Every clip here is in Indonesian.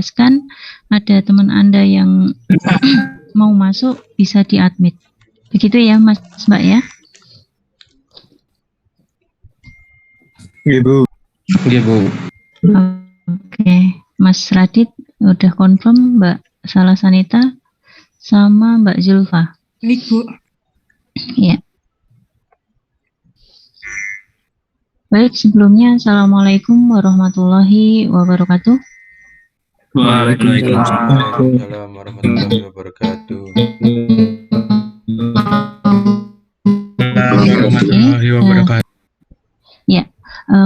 jelaskan, ada teman Anda yang mau masuk, bisa di-admit. Begitu ya, Mas Mbak ya? Iya, Bu. Iya, Bu. Oke, Mas Radit udah confirm, Mbak Salasanita sama Mbak Zulfa. Baik, Bu. Ya. Baik, sebelumnya Assalamualaikum warahmatullahi wabarakatuh. Waalaikumsalam warahmatullahi wabarakatuh. Warahmatullahi wabarakatuh. Ya,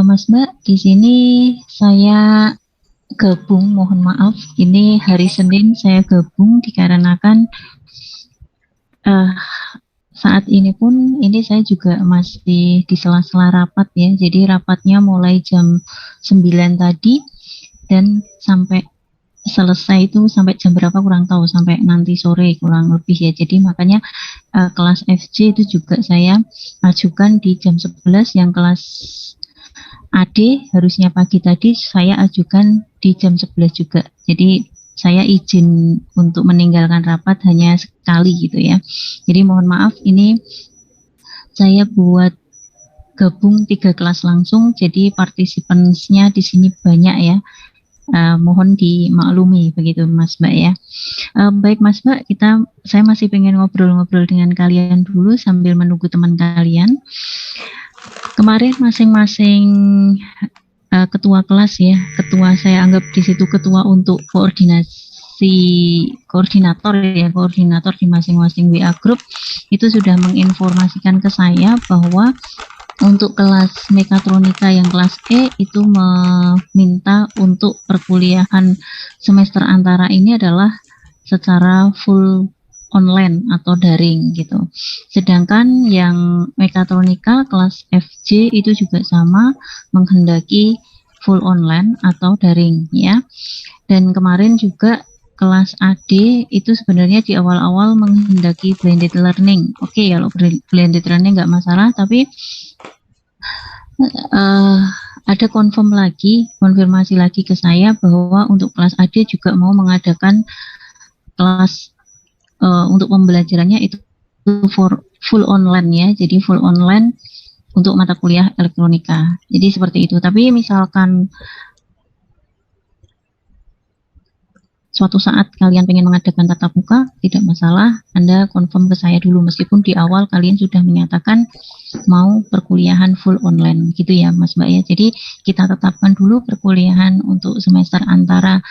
Mas Mbak, di sini saya gabung, mohon maaf, ini hari Senin saya gabung dikarenakan saat ini pun ini saya juga masih di sela-sela rapat ya, jadi rapatnya mulai jam 9 tadi dan sampai selesai itu sampai jam berapa kurang tahu, sampai nanti sore kurang lebih ya. Jadi makanya kelas FC itu juga saya ajukan di jam 11, yang kelas AD harusnya pagi tadi saya ajukan di jam 11 juga. Jadi saya izin untuk meninggalkan rapat hanya sekali gitu ya. Jadi mohon maaf, ini saya buat gabung 3 kelas langsung, jadi partisipansnya di sini banyak ya. Mohon dimaklumi begitu Mas Mbak ya. Baik Mas Mbak, saya masih pengen ngobrol-ngobrol dengan kalian dulu sambil menunggu teman kalian. Kemarin masing-masing ketua kelas ya, ketua saya anggap di situ ketua untuk koordinator di masing-masing WA group itu sudah menginformasikan ke saya bahwa untuk kelas mekatronika yang kelas E itu meminta untuk perkuliahan semester antara ini adalah secara full online atau daring gitu. Sedangkan yang mekatronika kelas FC itu juga sama, menghendaki full online atau daring ya. Dan kemarin juga kelas AD itu sebenarnya di awal-awal menghendaki blended learning. Oke, kalau blended learning nggak masalah, tapi ada konfirmasi lagi ke saya bahwa untuk kelas AD juga mau mengadakan kelas untuk pembelajarannya itu full online ya, jadi full online untuk mata kuliah elektronika. Jadi seperti itu. Tapi misalkan suatu saat kalian pengen mengadakan tatap muka, tidak masalah, Anda confirm ke saya dulu, meskipun di awal kalian sudah menyatakan mau perkuliahan full online, gitu ya Mas Mbak ya. Jadi kita tetapkan dulu perkuliahan untuk semester antara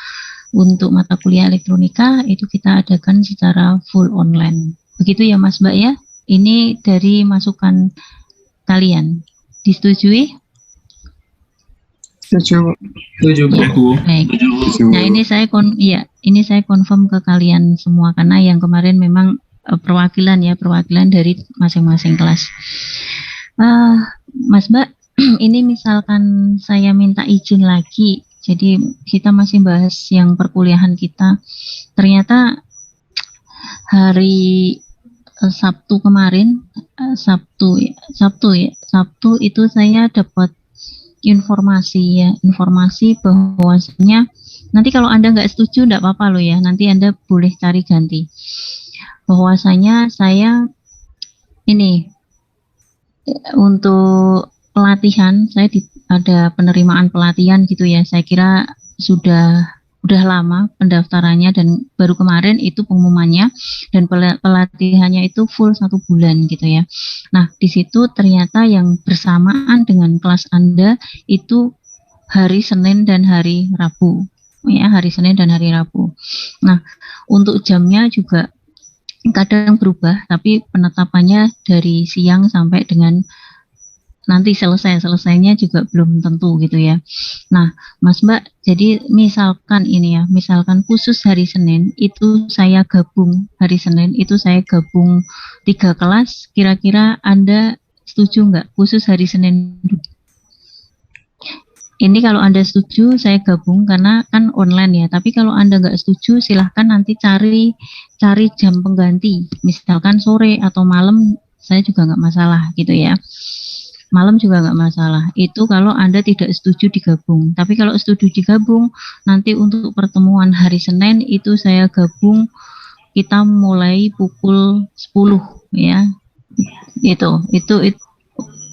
untuk mata kuliah elektronika itu kita adakan secara full online. Begitu ya Mas Mbak ya. Ini dari masukan kalian. Disetujui? Setuju, Bu. Baik. Nah, ini saya confirm ke kalian semua karena yang kemarin memang perwakilan dari masing-masing kelas. Mas Mbak, ini misalkan saya minta izin lagi, jadi kita masih bahas yang perkuliahan kita. Ternyata hari Sabtu kemarin, Sabtu itu saya dapat informasi bahwasanya nanti kalau Anda nggak setuju nggak apa-apa loh ya, nanti Anda boleh cari ganti. Bahwasanya saya ini untuk pelatihan, saya ada penerimaan pelatihan gitu ya, saya kira sudah lama pendaftarannya dan baru kemarin itu pengumumannya, dan pelatihannya itu full 1 bulan gitu ya. Nah di situ ternyata yang bersamaan dengan kelas Anda itu hari Senin dan hari Rabu ya, hari Senin dan hari Rabu. Nah untuk jamnya juga kadang berubah, tapi penetapannya dari siang sampai dengan nanti selesainya juga belum tentu gitu ya. Nah, Mas Mbak, jadi misalkan khusus hari Senin itu saya gabung 3 kelas, kira-kira Anda setuju nggak khusus hari Senin? Ini kalau Anda setuju saya gabung karena kan online ya, tapi kalau Anda nggak setuju silahkan nanti cari jam pengganti, misalkan sore atau malam, saya juga nggak masalah gitu ya. malam juga nggak masalah. Itu kalau Anda tidak setuju digabung. Tapi kalau setuju digabung, nanti untuk pertemuan hari Senin itu saya gabung, kita mulai pukul 10 ya. Itu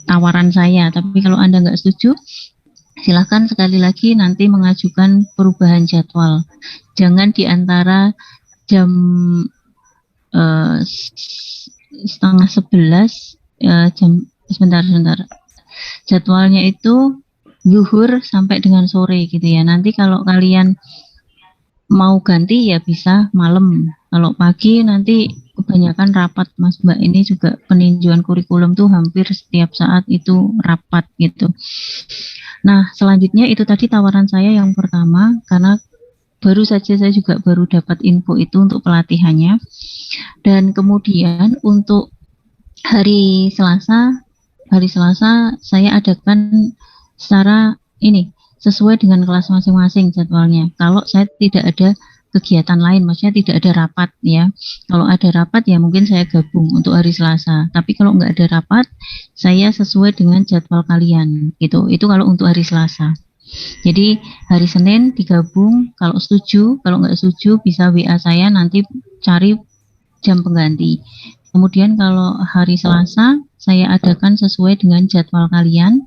tawaran saya. Tapi kalau Anda nggak setuju, silakan sekali lagi nanti mengajukan perubahan jadwal. Jangan di antara jam setengah 11 sebentar jadwalnya itu zuhur sampai dengan sore gitu ya. Nanti kalau kalian mau ganti ya bisa malam. Kalau pagi nanti kebanyakan rapat Mas Mbak, ini juga peninjauan kurikulum tuh hampir setiap saat itu rapat gitu. Nah, selanjutnya itu tadi tawaran saya yang pertama, karena baru saja saya juga baru dapat info itu untuk pelatihannya. Dan kemudian untuk hari Selasa saya adakan secara ini sesuai dengan kelas masing-masing jadwalnya. Kalau saya tidak ada kegiatan lain, maksudnya tidak ada rapat ya. Kalau ada rapat ya mungkin saya gabung untuk hari Selasa. Tapi kalau nggak ada rapat, saya sesuai dengan jadwal kalian gitu. Itu kalau untuk hari Selasa. Jadi hari Senin digabung, kalau setuju, kalau nggak setuju bisa WA saya, nanti cari jam pengganti. Kemudian kalau hari Selasa saya adakan sesuai dengan jadwal kalian.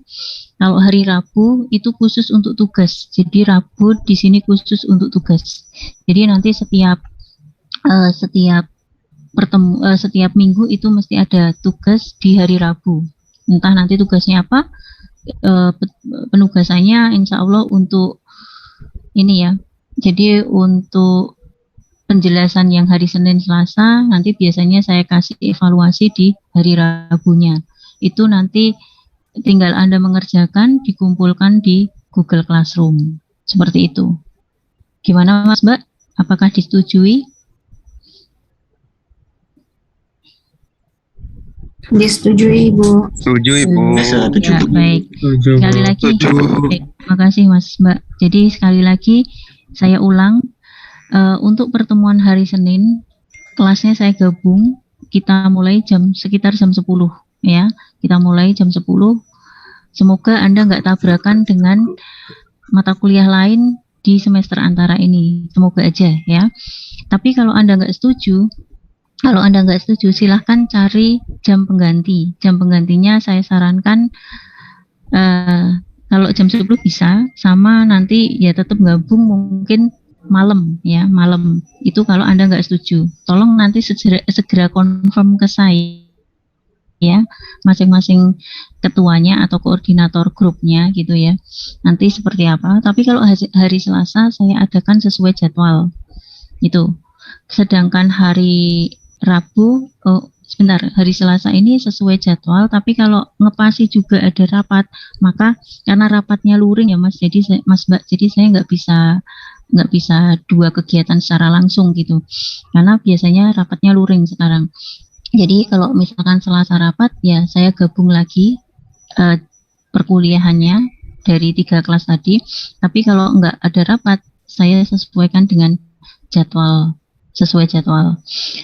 Kalau hari Rabu itu khusus untuk tugas. Jadi Rabu di sini khusus untuk tugas. Jadi nanti setiap minggu itu mesti ada tugas di hari Rabu. Entah nanti tugasnya apa, penugasannya insya Allah untuk ini ya. Jadi untuk penjelasan yang hari Senin Selasa nanti biasanya saya kasih evaluasi di hari Rabunya. Itu nanti tinggal Anda mengerjakan, dikumpulkan di Google Classroom. Seperti itu. Gimana Mas Mbak? Apakah disetujui? Disetujui, Ibu. Setuju Ibu. Ya, baik. Sekali lagi, terima kasih Mas Mbak. Jadi sekali lagi saya ulang, untuk pertemuan hari Senin, kelasnya saya gabung, kita mulai sekitar jam 10 ya. Kita mulai jam 10. Semoga Anda nggak tabrakan dengan mata kuliah lain di semester antara ini. Semoga aja ya. Tapi kalau Anda nggak setuju, silahkan cari jam pengganti. Jam penggantinya saya sarankan kalau jam 10 bisa, sama nanti ya tetap gabung mungkin malam ya, malam. Itu kalau Anda nggak setuju. Tolong nanti segera confirm ke saya ya, masing-masing ketuanya atau koordinator grupnya gitu ya. Nanti seperti apa. Tapi kalau hari Selasa saya adakan sesuai jadwal. Itu. Sedangkan hari Rabu, hari Selasa ini sesuai jadwal, tapi kalau ngepasi juga ada rapat, maka karena rapatnya luring ya Mas, jadi Mas Mbak, jadi saya nggak bisa dua kegiatan secara langsung gitu, karena biasanya rapatnya luring sekarang. Jadi kalau misalkan Selasa rapat, ya saya gabung lagi perkuliahannya dari 3 kelas tadi. Tapi kalau nggak ada rapat, saya sesuaikan dengan sesuai jadwal.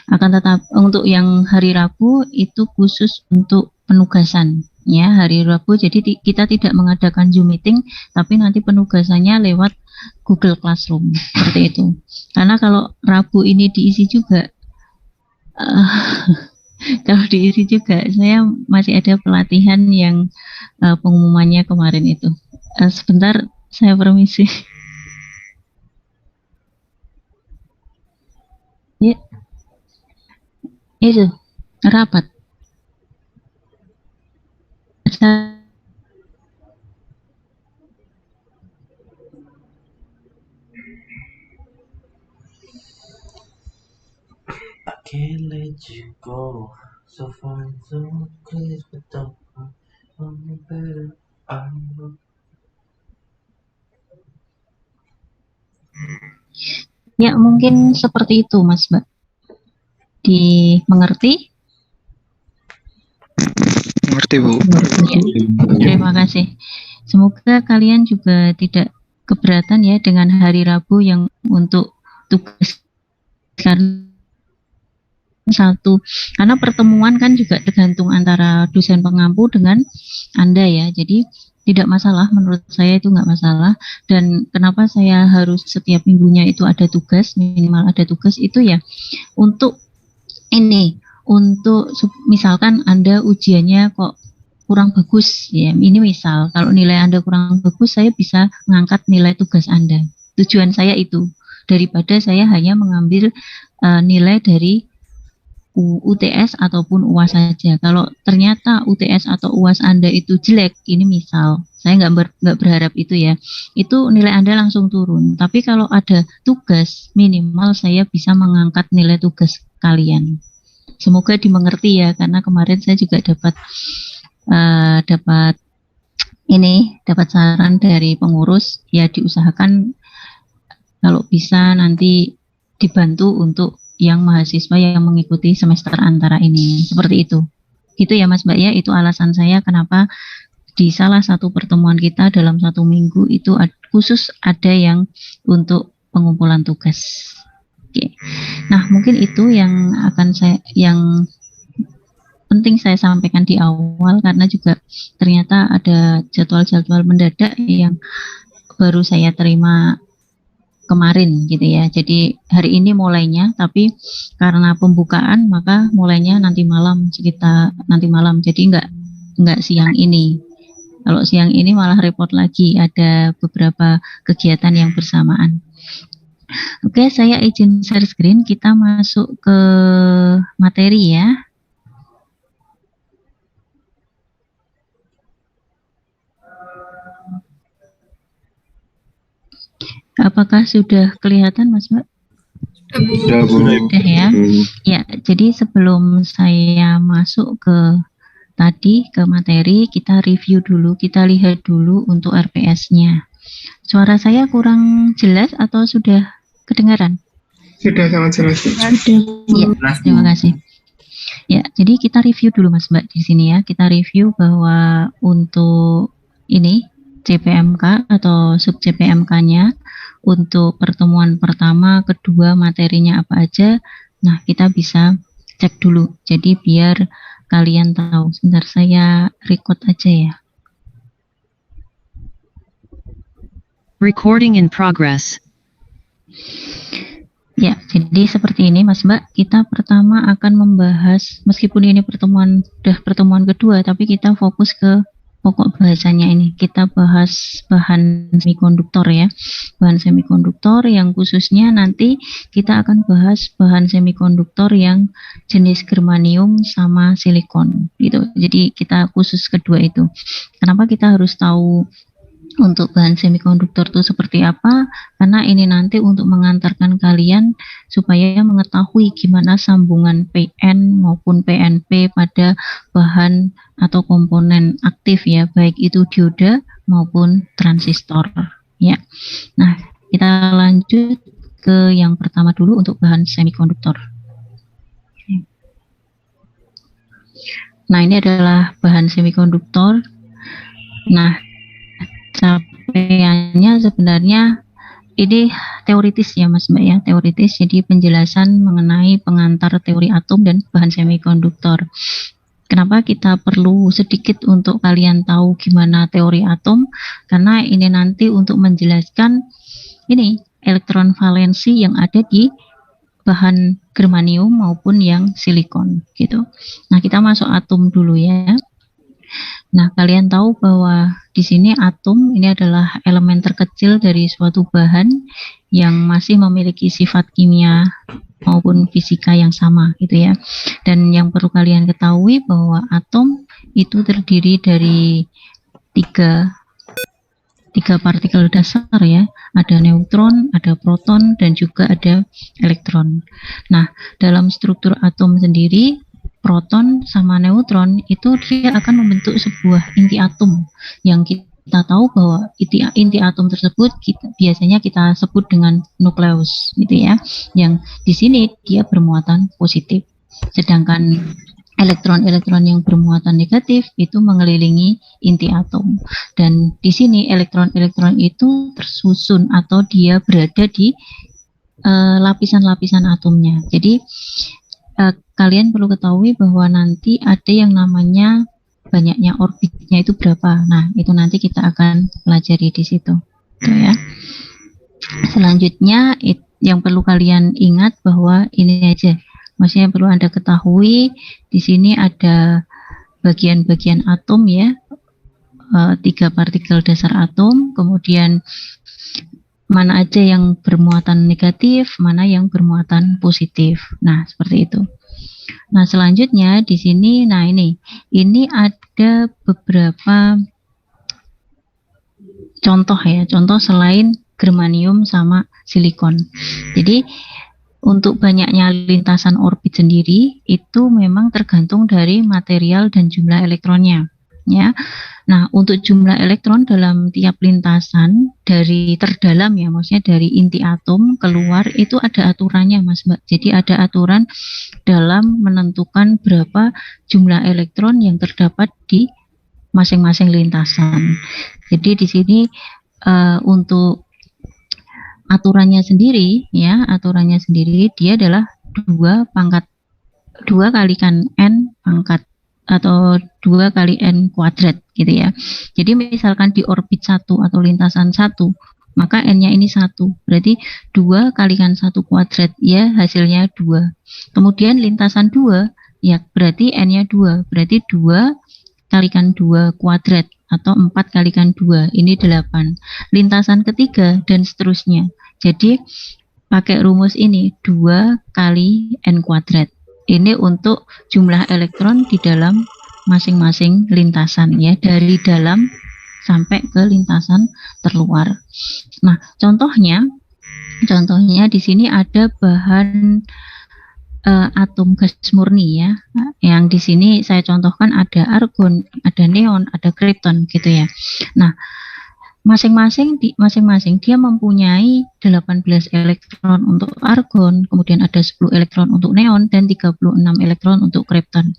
Akan tetap untuk yang hari Rabu itu khusus untuk penugasan ya, hari Rabu. Jadi kita tidak mengadakan Zoom meeting, tapi nanti penugasannya lewat Google Classroom seperti itu. Karena kalau Rabu ini diisi juga, kalau diisi juga, saya masih ada pelatihan yang pengumumannya kemarin itu. Sebentar, saya permisi. Ya, itu rapat. I can't let you go. So far and so close, but don't know me better. I know. Ya, mungkin seperti itu, Mas Mbak. Dimengerti? Mengerti Bu. Ya, terima kasih. Semoga kalian juga tidak keberatan ya dengan hari Rabu yang untuk tugas, karena satu, karena pertemuan kan juga tergantung antara dosen pengampu dengan Anda ya, jadi tidak masalah, menurut saya itu nggak masalah. Dan kenapa saya harus setiap minggunya itu ada tugas, minimal ada tugas itu ya untuk ini, untuk misalkan Anda ujiannya kok kurang bagus ya, ini misal kalau nilai Anda kurang bagus, saya bisa mengangkat nilai tugas Anda. Tujuan saya itu, daripada saya hanya mengambil nilai dari UTS ataupun UAS saja. Kalau ternyata UTS atau UAS Anda itu jelek, ini misal, saya nggak berharap itu ya, itu nilai Anda langsung turun. Tapi kalau ada tugas, minimal saya bisa mengangkat nilai tugas kalian. Semoga dimengerti ya, karena kemarin saya juga dapat saran dari pengurus, ya diusahakan kalau bisa nanti dibantu untuk yang mahasiswa yang mengikuti semester antara ini, seperti itu. Gitu ya Mas Mbak ya, itu alasan saya kenapa di salah satu pertemuan kita dalam 1 minggu itu khusus ada yang untuk pengumpulan tugas. Oke. Nah, mungkin itu yang penting saya sampaikan di awal, karena juga ternyata ada jadwal-jadwal mendadak yang baru saya terima kemarin gitu ya. Jadi hari ini mulainya, tapi karena pembukaan maka mulainya nanti malam, sekitar nanti malam. Jadi enggak siang ini. Kalau siang ini malah repot lagi, ada beberapa kegiatan yang bersamaan. Oke, saya izin share screen, kita masuk ke materi ya. Apakah sudah kelihatan Mas Mbak? Sudah, Bu. Sudah ya. Ya, jadi sebelum saya masuk ke materi, kita review dulu, kita lihat dulu untuk RPS-nya. Suara saya kurang jelas atau sudah kedengaran? Sudah sangat jelas. Ya, terima kasih. Ya, jadi kita review dulu Mas Mbak di sini ya. Kita review bahwa untuk ini CPMK atau sub CPMK-nya untuk pertemuan pertama, kedua materinya apa aja. Nah, kita bisa cek dulu. Jadi biar kalian tahu. Sebentar saya record aja ya. Recording in progress. Ya, jadi seperti ini Mas Mbak, kita pertama akan membahas, meskipun ini pertemuan kedua, tapi kita fokus ke pokok bahasanya ini. Kita bahas bahan semikonduktor ya, bahan semikonduktor yang khususnya nanti kita akan bahas bahan semikonduktor yang jenis germanium sama silikon gitu. Jadi kita khusus kedua itu. Kenapa kita harus tahu untuk bahan semikonduktor itu seperti apa? Karena ini nanti untuk mengantarkan kalian supaya mengetahui gimana sambungan PN maupun PNP pada bahan atau komponen aktif ya, baik itu dioda maupun transistor ya. Nah, kita lanjut ke yang pertama dulu untuk bahan semikonduktor. Nah, ini adalah bahan semikonduktor. Nah, capaiannya sebenarnya ini teoritis ya Mas Mbak ya, teoritis. Jadi penjelasan mengenai pengantar teori atom dan bahan semikonduktor. Kenapa kita perlu sedikit untuk kalian tahu gimana teori atom? Karena ini nanti untuk menjelaskan ini elektron valensi yang ada di bahan germanium maupun yang silikon gitu. Nah, kita masuk atom dulu ya. Nah, kalian tahu bahwa di sini atom ini adalah elemen terkecil dari suatu bahan yang masih memiliki sifat kimia maupun fisika yang sama gitu ya. Dan yang perlu kalian ketahui bahwa atom itu terdiri dari tiga partikel dasar ya. Ada neutron, ada proton, dan juga ada elektron. Nah, dalam struktur atom sendiri, proton sama neutron itu dia akan membentuk sebuah inti atom yang kita tahu bahwa inti atom tersebut biasanya kita sebut dengan nukleus gitu ya, yang di sini dia bermuatan positif, sedangkan elektron-elektron yang bermuatan negatif itu mengelilingi inti atom. Dan di sini elektron-elektron itu tersusun atau dia berada di lapisan-lapisan atomnya. Jadi kalian perlu ketahui bahwa nanti ada yang namanya banyaknya orbitnya itu berapa. Nah, itu nanti kita akan pelajari di situ. Gitu ya. Selanjutnya yang perlu kalian ingat bahwa ini aja. Maksudnya yang perlu Anda ketahui di sini ada bagian-bagian atom ya. 3 partikel dasar atom, kemudian mana aja yang bermuatan negatif, mana yang bermuatan positif. Nah, seperti itu. Nah, selanjutnya di sini, nah ini ada beberapa contoh ya, contoh selain germanium sama silikon. Jadi untuk banyaknya lintasan orbit sendiri itu memang tergantung dari material dan jumlah elektronnya, ya. Nah, untuk jumlah elektron dalam tiap lintasan dari terdalam ya, maksudnya dari inti atom keluar itu ada aturannya, Mas Mbak. Jadi ada aturan dalam menentukan berapa jumlah elektron yang terdapat di masing-masing lintasan. Jadi di sini untuk aturannya sendiri ya, aturannya sendiri dia adalah 2 kalikan n pangkat atau 2 kali n kuadrat gitu ya. Jadi misalkan di orbit 1 atau lintasan 1, maka n-nya ini 1. Berarti 2 kalikan 1 kuadrat ya, hasilnya 2. Kemudian lintasan 2 ya, berarti n-nya 2. Berarti 2 kalikan 2 kuadrat atau 4 kalikan 2, ini 8. Lintasan ketiga dan seterusnya. Jadi pakai rumus ini 2 kali n kuadrat. Ini untuk jumlah elektron di dalam masing-masing lintasan ya, dari dalam sampai ke lintasan terluar. Nah, contohnya di sini ada bahan atom gas murni ya. Yang di sini saya contohkan ada argon, ada neon, ada krypton gitu ya. Nah, masing-masing dia mempunyai 18 elektron untuk argon, kemudian ada 10 elektron untuk neon dan 36 elektron untuk krypton.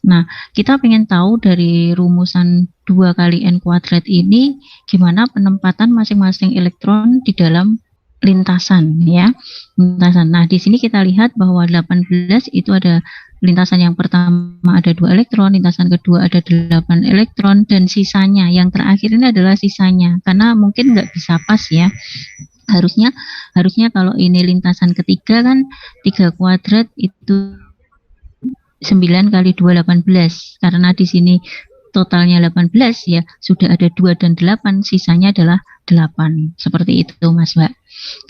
Nah, kita pengen tahu dari rumusan 2 kali n kuadrat ini gimana penempatan masing-masing elektron di dalam lintasan ya. Lintasan. Nah, di sini kita lihat bahwa 18 itu ada lintasan yang pertama ada 2 elektron, lintasan kedua ada 8 elektron, dan sisanya, yang terakhir ini adalah sisanya, karena mungkin nggak bisa pas ya. Harusnya kalau ini lintasan ketiga kan 3 kuadrat itu 9 kali 2 18, karena di sini totalnya 18 ya, sudah ada 2 dan 8, sisanya adalah 8. Seperti itu Mas Mbak.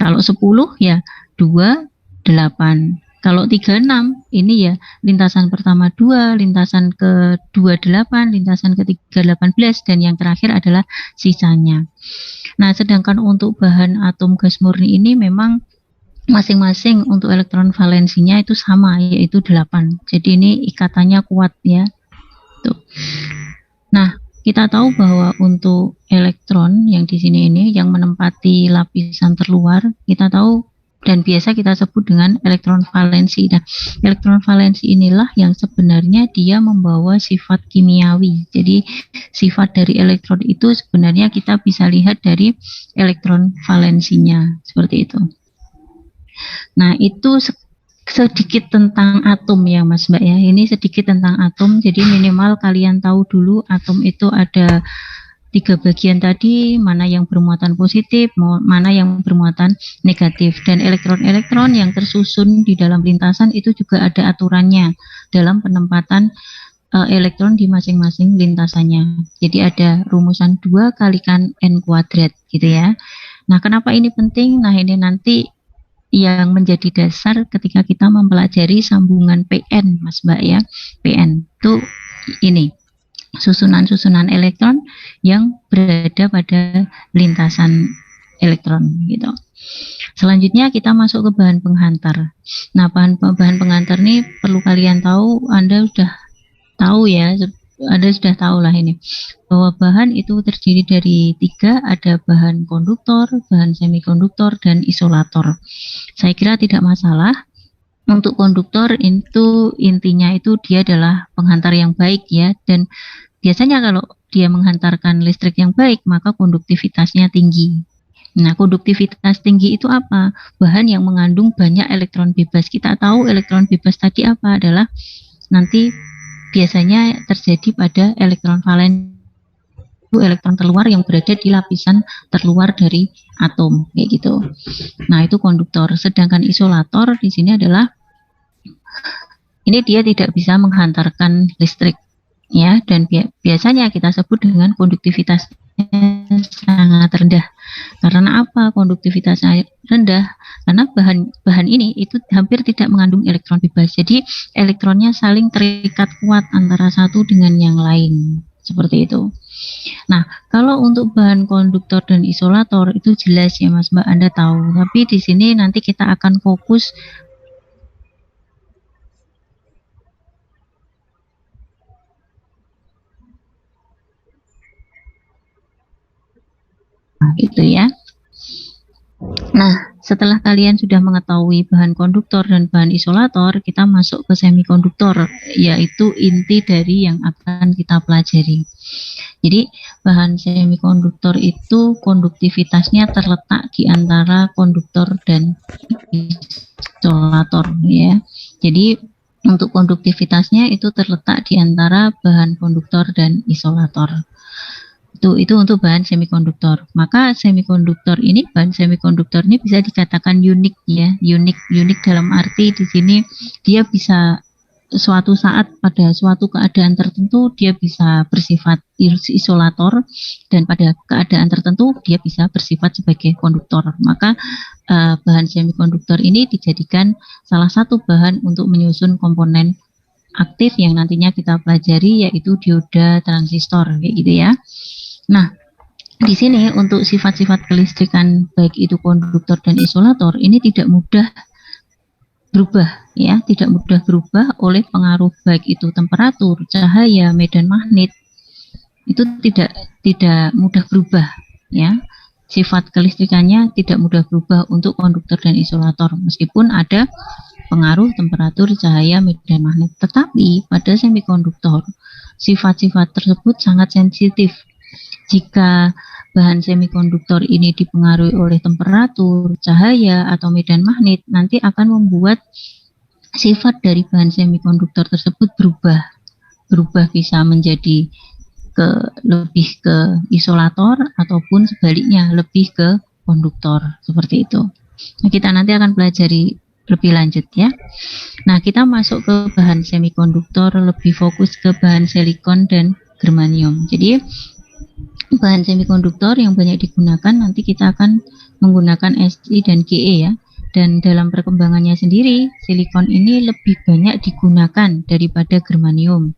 Kalau 10 ya 2, 8. Kalau 36 ini ya lintasan pertama 2, lintasan kedua 8, lintasan ketiga 18, dan yang terakhir adalah sisanya. Nah, sedangkan untuk bahan atom gas murni ini memang masing-masing untuk elektron valensinya itu sama, yaitu 8. Jadi ini ikatannya kuat ya. Tuh. Nah, kita tahu bahwa untuk elektron yang di sini ini yang menempati lapisan terluar, kita tahu dan biasa kita sebut dengan elektron valensi. Nah, elektron valensi inilah yang sebenarnya dia membawa sifat kimiawi. Jadi sifat dari elektron itu sebenarnya kita bisa lihat dari elektron valensinya, seperti itu. Nah, itu sedikit tentang atom ya Mas Mbak ya. Ini sedikit tentang atom, jadi minimal kalian tahu dulu atom itu ada 3 bagian tadi, mana yang bermuatan positif, mana yang bermuatan negatif, dan elektron-elektron yang tersusun di dalam lintasan itu juga ada aturannya dalam penempatan elektron di masing-masing lintasannya. Jadi ada rumusan 2 kalikan n kuadrat gitu ya. Nah, kenapa ini penting? Nah, ini nanti yang menjadi dasar ketika kita mempelajari sambungan PN Mas Mbak ya. PN itu ini susunan-susunan elektron yang berada pada lintasan elektron gitu. Selanjutnya kita masuk ke bahan penghantar. Nah, bahan penghantar ini perlu kalian tahu, Anda sudah tahu ya, Anda sudah tahu lah ini, bahwa bahan itu terdiri dari 3, ada bahan konduktor, bahan semikonduktor, dan isolator. Saya kira tidak masalah. Untuk konduktor itu intinya itu dia adalah penghantar yang baik ya, dan biasanya kalau dia menghantarkan listrik yang baik maka konduktivitasnya tinggi Nah, konduktivitas tinggi itu apa? Bahan yang mengandung banyak elektron bebas. Kita tahu elektron bebas tadi apa adalah nanti biasanya terjadi pada elektron valen, itu elektron terluar yang berada di lapisan terluar dari atom, kayak gitu. Nah, itu konduktor. Sedangkan isolator di sini adalah ini dia tidak bisa menghantarkan listrik, ya, dan biasanya kita sebut dengan konduktivitasnya sangat rendah. Karena apa konduktivitasnya rendah? Karena bahan ini itu hampir tidak mengandung elektron bebas. Jadi elektronnya saling terikat kuat antara satu dengan yang lain. Seperti itu. Nah, kalau untuk bahan konduktor dan isolator itu jelas ya Mas Mbak, Anda tahu. Tapi di sini nanti kita akan fokus gitu ya. Nah, setelah kalian sudah mengetahui bahan konduktor dan bahan isolator, kita masuk ke semikonduktor, yaitu inti dari yang akan kita pelajari. Jadi, bahan semikonduktor itu konduktivitasnya terletak di antara konduktor dan isolator, ya. Jadi, untuk konduktivitasnya itu terletak di antara bahan konduktor dan isolator. Itu untuk bahan semikonduktor. Maka bahan semikonduktor ini bisa dikatakan unik ya, unik dalam arti di sini dia bisa suatu saat pada suatu keadaan tertentu dia bisa bersifat isolator dan pada keadaan tertentu dia bisa bersifat sebagai konduktor. Maka bahan semikonduktor ini dijadikan salah satu bahan untuk menyusun komponen aktif yang nantinya kita pelajari, yaitu dioda transistor, kayak gitu ya. Nah, di sini untuk sifat-sifat kelistrikan baik itu konduktor dan isolator ini tidak mudah berubah ya, tidak mudah berubah oleh pengaruh baik itu temperatur, cahaya, medan magnet. Itu tidak mudah berubah ya. Sifat kelistrikannya tidak mudah berubah untuk konduktor dan isolator meskipun ada pengaruh temperatur, cahaya, medan magnet. Tetapi pada semikonduktor sifat-sifat tersebut sangat sensitif. Jika bahan semikonduktor ini dipengaruhi oleh temperatur, cahaya, atau medan magnet, nanti akan membuat sifat dari bahan semikonduktor tersebut berubah bisa menjadi lebih ke isolator ataupun sebaliknya lebih ke konduktor, seperti itu. Nah, kita nanti akan pelajari lebih lanjut ya. Nah, kita masuk ke bahan semikonduktor, lebih fokus ke bahan silikon dan germanium. Jadi bahan semikonduktor yang banyak digunakan nanti kita akan menggunakan Si dan Ge ya. Dan dalam perkembangannya sendiri silikon ini lebih banyak digunakan daripada germanium.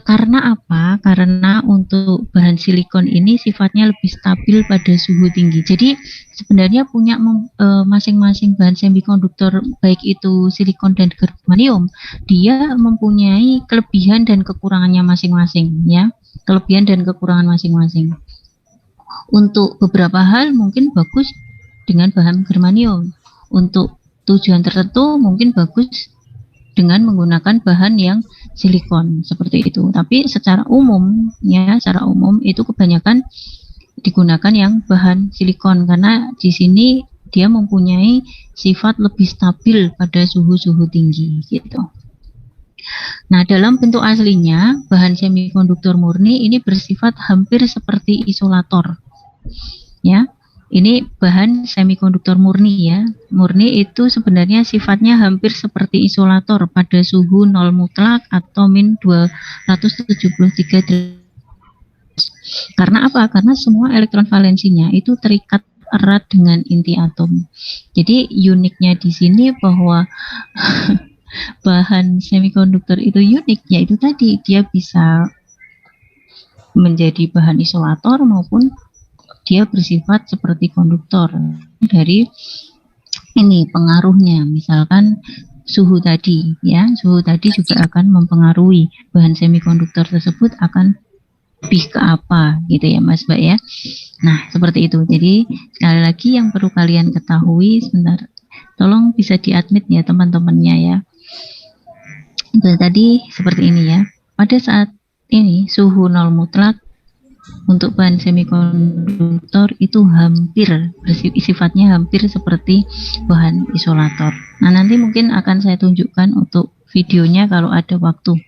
Karena apa? Karena untuk bahan silikon ini sifatnya lebih stabil pada suhu tinggi. Jadi sebenarnya punya masing-masing bahan semikonduktor baik itu silikon dan germanium, dia mempunyai kelebihan dan kekurangannya masing-masing ya. Kelebihan dan kekurangan masing-masing. Untuk beberapa hal mungkin bagus dengan bahan germanium. Untuk tujuan tertentu mungkin bagus dengan menggunakan bahan yang silikon seperti itu. Tapi secara umum ya, secara umum itu kebanyakan digunakan yang bahan silikon karena di sini dia mempunyai sifat lebih stabil pada suhu-suhu tinggi gitu. Nah, dalam bentuk aslinya bahan semikonduktor murni ini bersifat hampir seperti isolator. Ya. Ini bahan semikonduktor murni ya. Murni itu sebenarnya sifatnya hampir seperti isolator pada suhu 0 mutlak atau min 273 derajat. Karena apa? Karena semua elektron valensinya itu terikat erat dengan inti atom. Jadi uniknya di sini bahwa bahan semikonduktor itu unik, yaitu tadi dia bisa menjadi bahan isolator maupun dia bersifat seperti konduktor dari ini pengaruhnya. Misalkan suhu tadi ya, suhu tadi juga akan mempengaruhi bahan semikonduktor tersebut akan lebih ke apa gitu ya Mas Mbak ya. Nah seperti itu. Jadi sekali lagi yang perlu kalian ketahui, sebentar tolong bisa di-admit ya teman-temannya ya. Itu tadi seperti ini ya. Pada saat ini suhu 0 mutlak untuk bahan semikonduktor itu hampir sifatnya hampir seperti bahan isolator. Nah, nanti mungkin akan saya tunjukkan untuk videonya kalau ada waktu.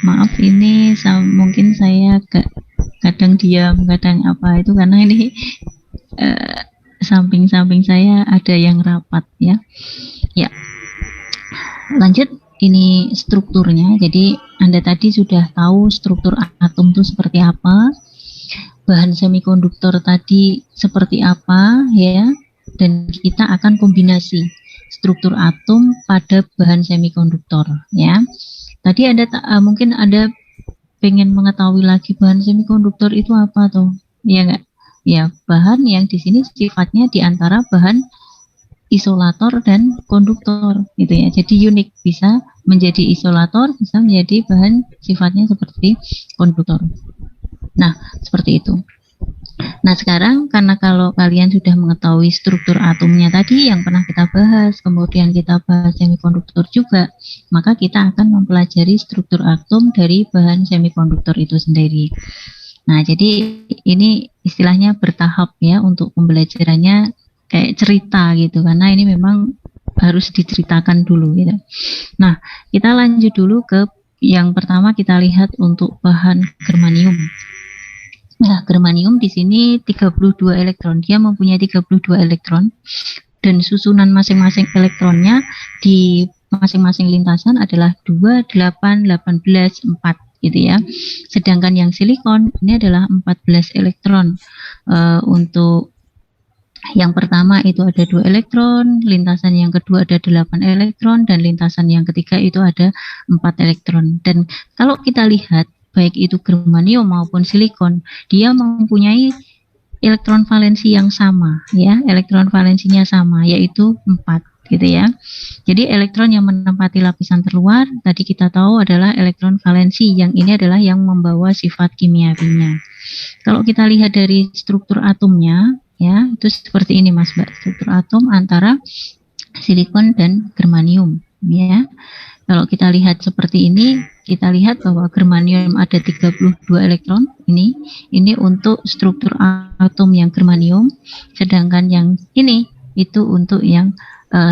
Maaf ini mungkin saya kadang diam, kadang apa itu karena ini samping-samping saya ada yang rapat ya. Ya. Lanjut, ini strukturnya. Jadi Anda tadi sudah tahu struktur atom itu seperti apa, bahan semikonduktor tadi seperti apa ya, dan kita akan kombinasi struktur atom pada bahan semikonduktor ya. Tadi Anda mungkin Anda pengen mengetahui lagi bahan semikonduktor itu apa tuh? Ya enggak? Ya, bahan yang di sini sifatnya di antara bahan isolator dan konduktor gitu ya. Jadi unik, bisa menjadi isolator, bisa menjadi bahan sifatnya seperti konduktor. Nah, seperti itu. Nah, sekarang karena kalau kalian sudah mengetahui struktur atomnya tadi yang pernah kita bahas, kemudian kita bahas semikonduktor juga, maka kita akan mempelajari struktur atom dari bahan semikonduktor itu sendiri. Nah, jadi ini istilahnya bertahap ya untuk pembelajarannya, kayak cerita gitu, karena ini memang harus diceritakan dulu gitu. Nah, kita lanjut dulu ke yang pertama, kita lihat untuk bahan germanium. Nah, germanium di sini 32 elektron, dia mempunyai 32 elektron dan susunan masing-masing elektronnya di masing-masing lintasan adalah 2, 8, 18, 4 gitu ya. Sedangkan yang silikon ini adalah 14 elektron. Untuk yang pertama itu ada 2 elektron, lintasan yang kedua ada 8 elektron, dan lintasan yang ketiga itu ada 4 elektron. Dan kalau kita lihat, baik itu germanium maupun silikon, dia mempunyai elektron valensi yang sama, ya, elektron valensinya sama, yaitu 4, gitu ya. Jadi elektron yang menempati lapisan terluar, tadi kita tahu adalah elektron valensi, yang ini adalah yang membawa sifat kimiawinya. Kalau kita lihat dari struktur atomnya, ya, itu seperti ini Mas Mbak, struktur atom antara silikon dan germanium ya. Kalau kita lihat seperti ini, kita lihat bahwa germanium ada 32 elektron, ini untuk struktur atom yang germanium, sedangkan yang ini itu untuk yang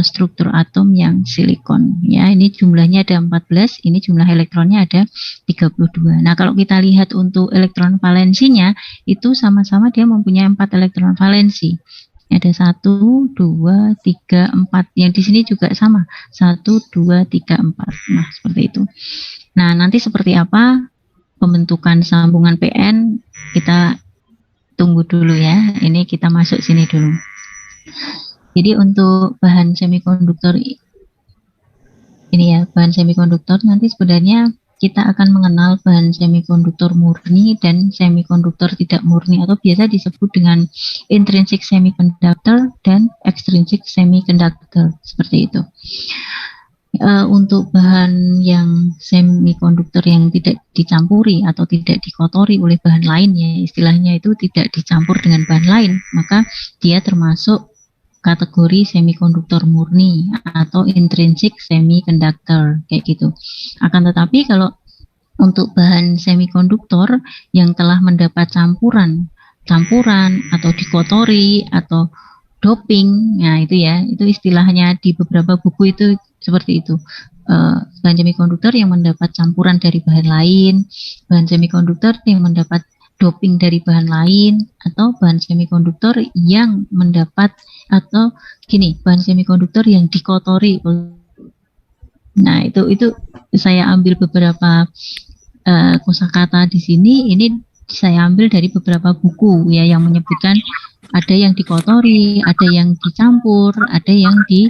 struktur atom yang silikon ya. Ini jumlahnya ada 14, ini jumlah elektronnya ada 32. Nah, kalau kita lihat untuk elektron valensinya itu sama-sama dia mempunyai 4 elektron valensi. Ada 1, 2, 3, 4. Yang di sini juga sama, 1, 2, 3, 4. Nah, seperti itu. Nah, nanti seperti apa pembentukan sambungan PN kita tunggu dulu ya. Ini kita masuk sini dulu. Jadi untuk bahan semikonduktor ini ya, bahan semikonduktor nanti sebenarnya kita akan mengenal bahan semikonduktor murni dan semikonduktor tidak murni, atau biasa disebut dengan intrinsic semiconductor dan extrinsic semiconductor, seperti itu. Untuk bahan yang semikonduktor yang tidak dicampuri atau tidak dikotori oleh bahan lain ya, istilahnya itu tidak dicampur dengan bahan lain, maka dia termasuk kategori semikonduktor murni atau intrinsic semiconductor kayak gitu. Akan tetapi kalau untuk bahan semikonduktor yang telah mendapat campuran atau dikotori atau doping, nah itu ya, itu istilahnya di beberapa buku itu seperti itu. Bahan semikonduktor yang mendapat campuran dari bahan lain, bahan semikonduktor yang mendapat doping dari bahan lain, atau bahan semikonduktor yang mendapat, atau gini, bahan semikonduktor yang dikotori. Nah, itu saya ambil beberapa kosakata di sini. Ini saya ambil dari beberapa buku ya, yang menyebutkan ada yang dikotori, ada yang dicampur, ada yang di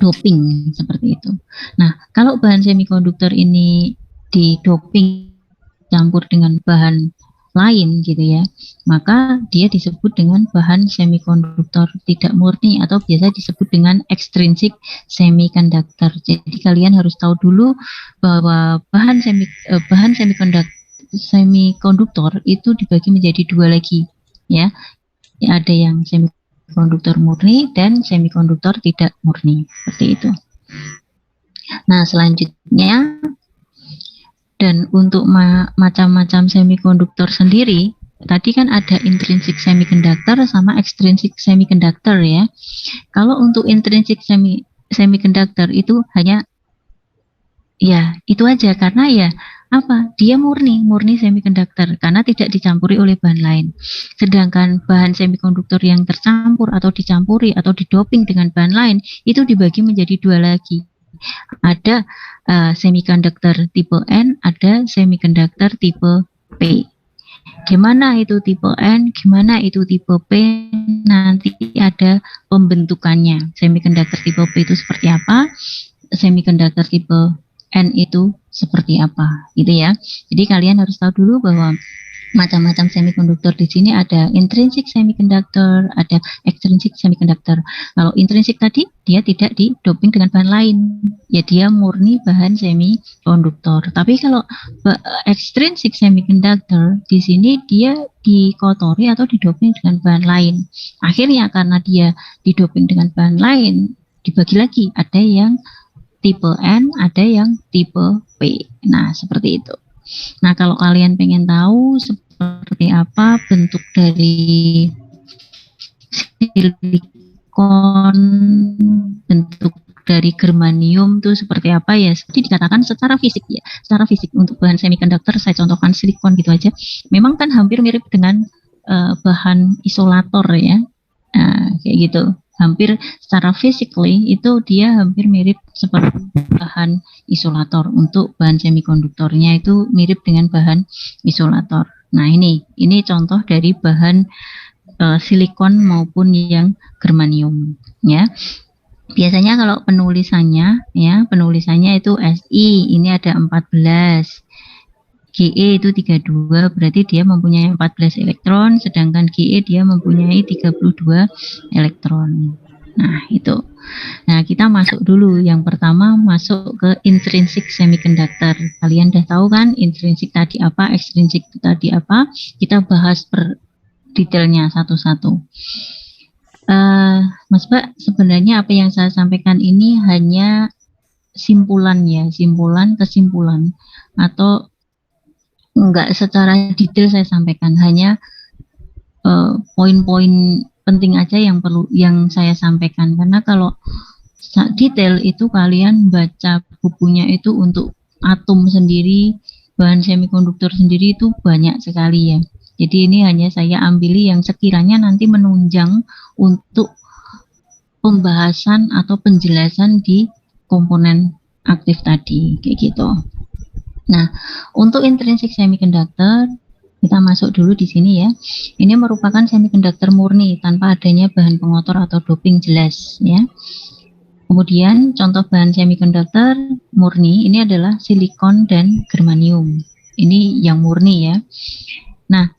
doping seperti itu. Nah, kalau bahan semikonduktor ini didoping campur dengan bahan lain gitu ya, maka dia disebut dengan bahan semikonduktor tidak murni atau biasa disebut dengan extrinsic semiconductor. Jadi kalian harus tahu dulu bahwa bahan semikonduktor itu dibagi menjadi dua lagi ya. Ada yang semikonduktor murni dan semikonduktor tidak murni, seperti itu. Nah, selanjutnya, dan untuk macam-macam semikonduktor sendiri, tadi kan ada intrinsic semiconductor sama extrinsic semiconductor ya. Kalau untuk intrinsic semiconductor itu hanya ya itu aja, karena ya apa? Dia murni semiconductor karena tidak dicampuri oleh bahan lain. Sedangkan bahan semikonduktor yang tercampur atau dicampuri atau didoping dengan bahan lain itu dibagi menjadi dua lagi. Ada semiconductor tipe N, ada semiconductor tipe P. Gimana itu tipe N, gimana itu tipe P, nanti ada pembentukannya. Semiconductor tipe P itu seperti apa, semiconductor tipe N itu seperti apa, gitu ya. Jadi kalian harus tahu dulu bahwa macam-macam semikonduktor di sini ada intrinsic semiconductor, ada extrinsic semiconductor. Kalau intrinsic tadi dia tidak didoping dengan bahan lain, ya dia murni bahan semikonduktor. Tapi kalau extrinsic semiconductor di sini dia dikotori atau didoping dengan bahan lain. Akhirnya karena dia didoping dengan bahan lain, dibagi lagi, ada yang tipe N, ada yang tipe P. Nah, seperti itu. Nah, kalau kalian pengen tahu seperti apa bentuk dari silikon, bentuk dari germanium itu seperti apa ya, seperti dikatakan secara fisik ya. Secara fisik untuk bahan semikonduktor saya contohkan silikon gitu aja. Memang kan hampir mirip dengan bahan isolator ya. Nah, kayak gitu. Hampir secara physically itu dia hampir mirip seperti bahan isolator. Untuk bahan semikonduktornya itu mirip dengan bahan isolator. Nah, ini contoh dari bahan silikon maupun yang germanium ya. Biasanya kalau penulisannya itu Si ini ada 14. Ge itu 32, berarti dia mempunyai 14 elektron, sedangkan Ge dia mempunyai 32 elektron. Nah, itu. Nah, kita masuk dulu. Yang pertama masuk ke intrinsic semiconductor. Kalian udah tahu kan intrinsic tadi apa, extrinsic tadi apa? Kita bahas per detailnya satu-satu. Mas Mbak, sebenarnya apa yang saya sampaikan ini hanya simpulan ya, kesimpulan atau enggak secara detail saya sampaikan, hanya poin-poin penting aja yang saya sampaikan, karena kalau detail itu kalian baca bukunya itu untuk atom sendiri, bahan semikonduktor sendiri itu banyak sekali ya. Jadi ini hanya saya ambili yang sekiranya nanti menunjang untuk pembahasan atau penjelasan di komponen aktif tadi, kayak gitu. Nah, untuk intrinsic semiconductor kita masuk dulu di sini ya. Ini merupakan semikonduktor murni tanpa adanya bahan pengotor atau doping jelas ya. Kemudian contoh bahan semikonduktor murni ini adalah silikon dan germanium. Ini yang murni ya. Nah,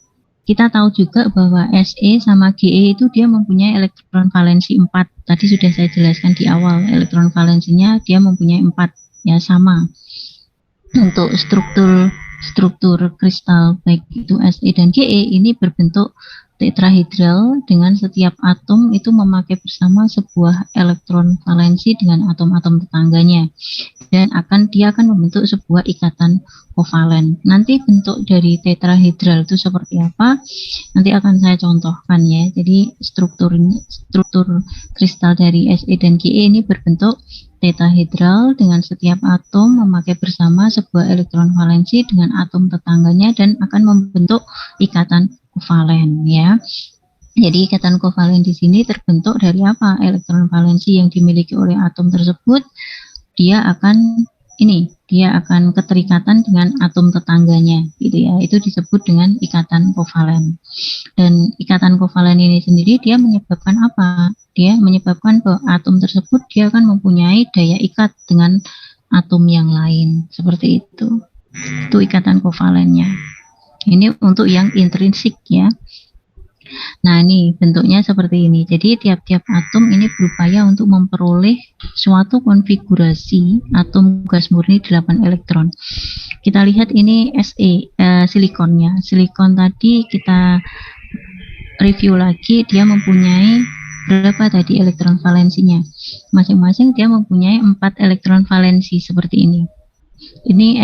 kita tahu juga bahwa Se sama Ge itu dia mempunyai elektron valensi 4. Tadi sudah saya jelaskan di awal, elektron valensinya dia mempunyai 4 ya, sama. Untuk struktur kristal baik itu Se dan Ge ini berbentuk tetrahedral dengan setiap atom itu memakai bersama sebuah elektron valensi dengan atom-atom tetangganya, dan dia akan membentuk sebuah ikatan kovalen. Nanti bentuk dari tetrahedral itu seperti apa nanti akan saya contohkan ya. Jadi struktur kristal dari Se dan Ge ini berbentuk tetrahedral dengan setiap atom memakai bersama sebuah elektron valensi dengan atom tetangganya dan akan membentuk ikatan kovalen ya. Jadi ikatan kovalen di sini terbentuk dari apa? Elektron valensi yang dimiliki oleh atom tersebut dia akan keterikatan dengan atom tetangganya gitu ya. Itu disebut dengan ikatan kovalen. Dan ikatan kovalen ini sendiri dia menyebabkan apa? Dia menyebabkan bahwa atom tersebut dia akan mempunyai daya ikat dengan atom yang lain, seperti itu. Itu ikatan kovalennya. Ini untuk yang intrinsik ya. Nah, ini bentuknya seperti ini. Jadi tiap-tiap atom ini berupaya untuk memperoleh suatu konfigurasi atom gas murni 8 elektron. Kita lihat ini silikonnya. Silikon tadi kita review lagi, dia mempunyai berapa tadi elektron valensinya? Masing-masing dia mempunyai 4 elektron valensi seperti ini. Ini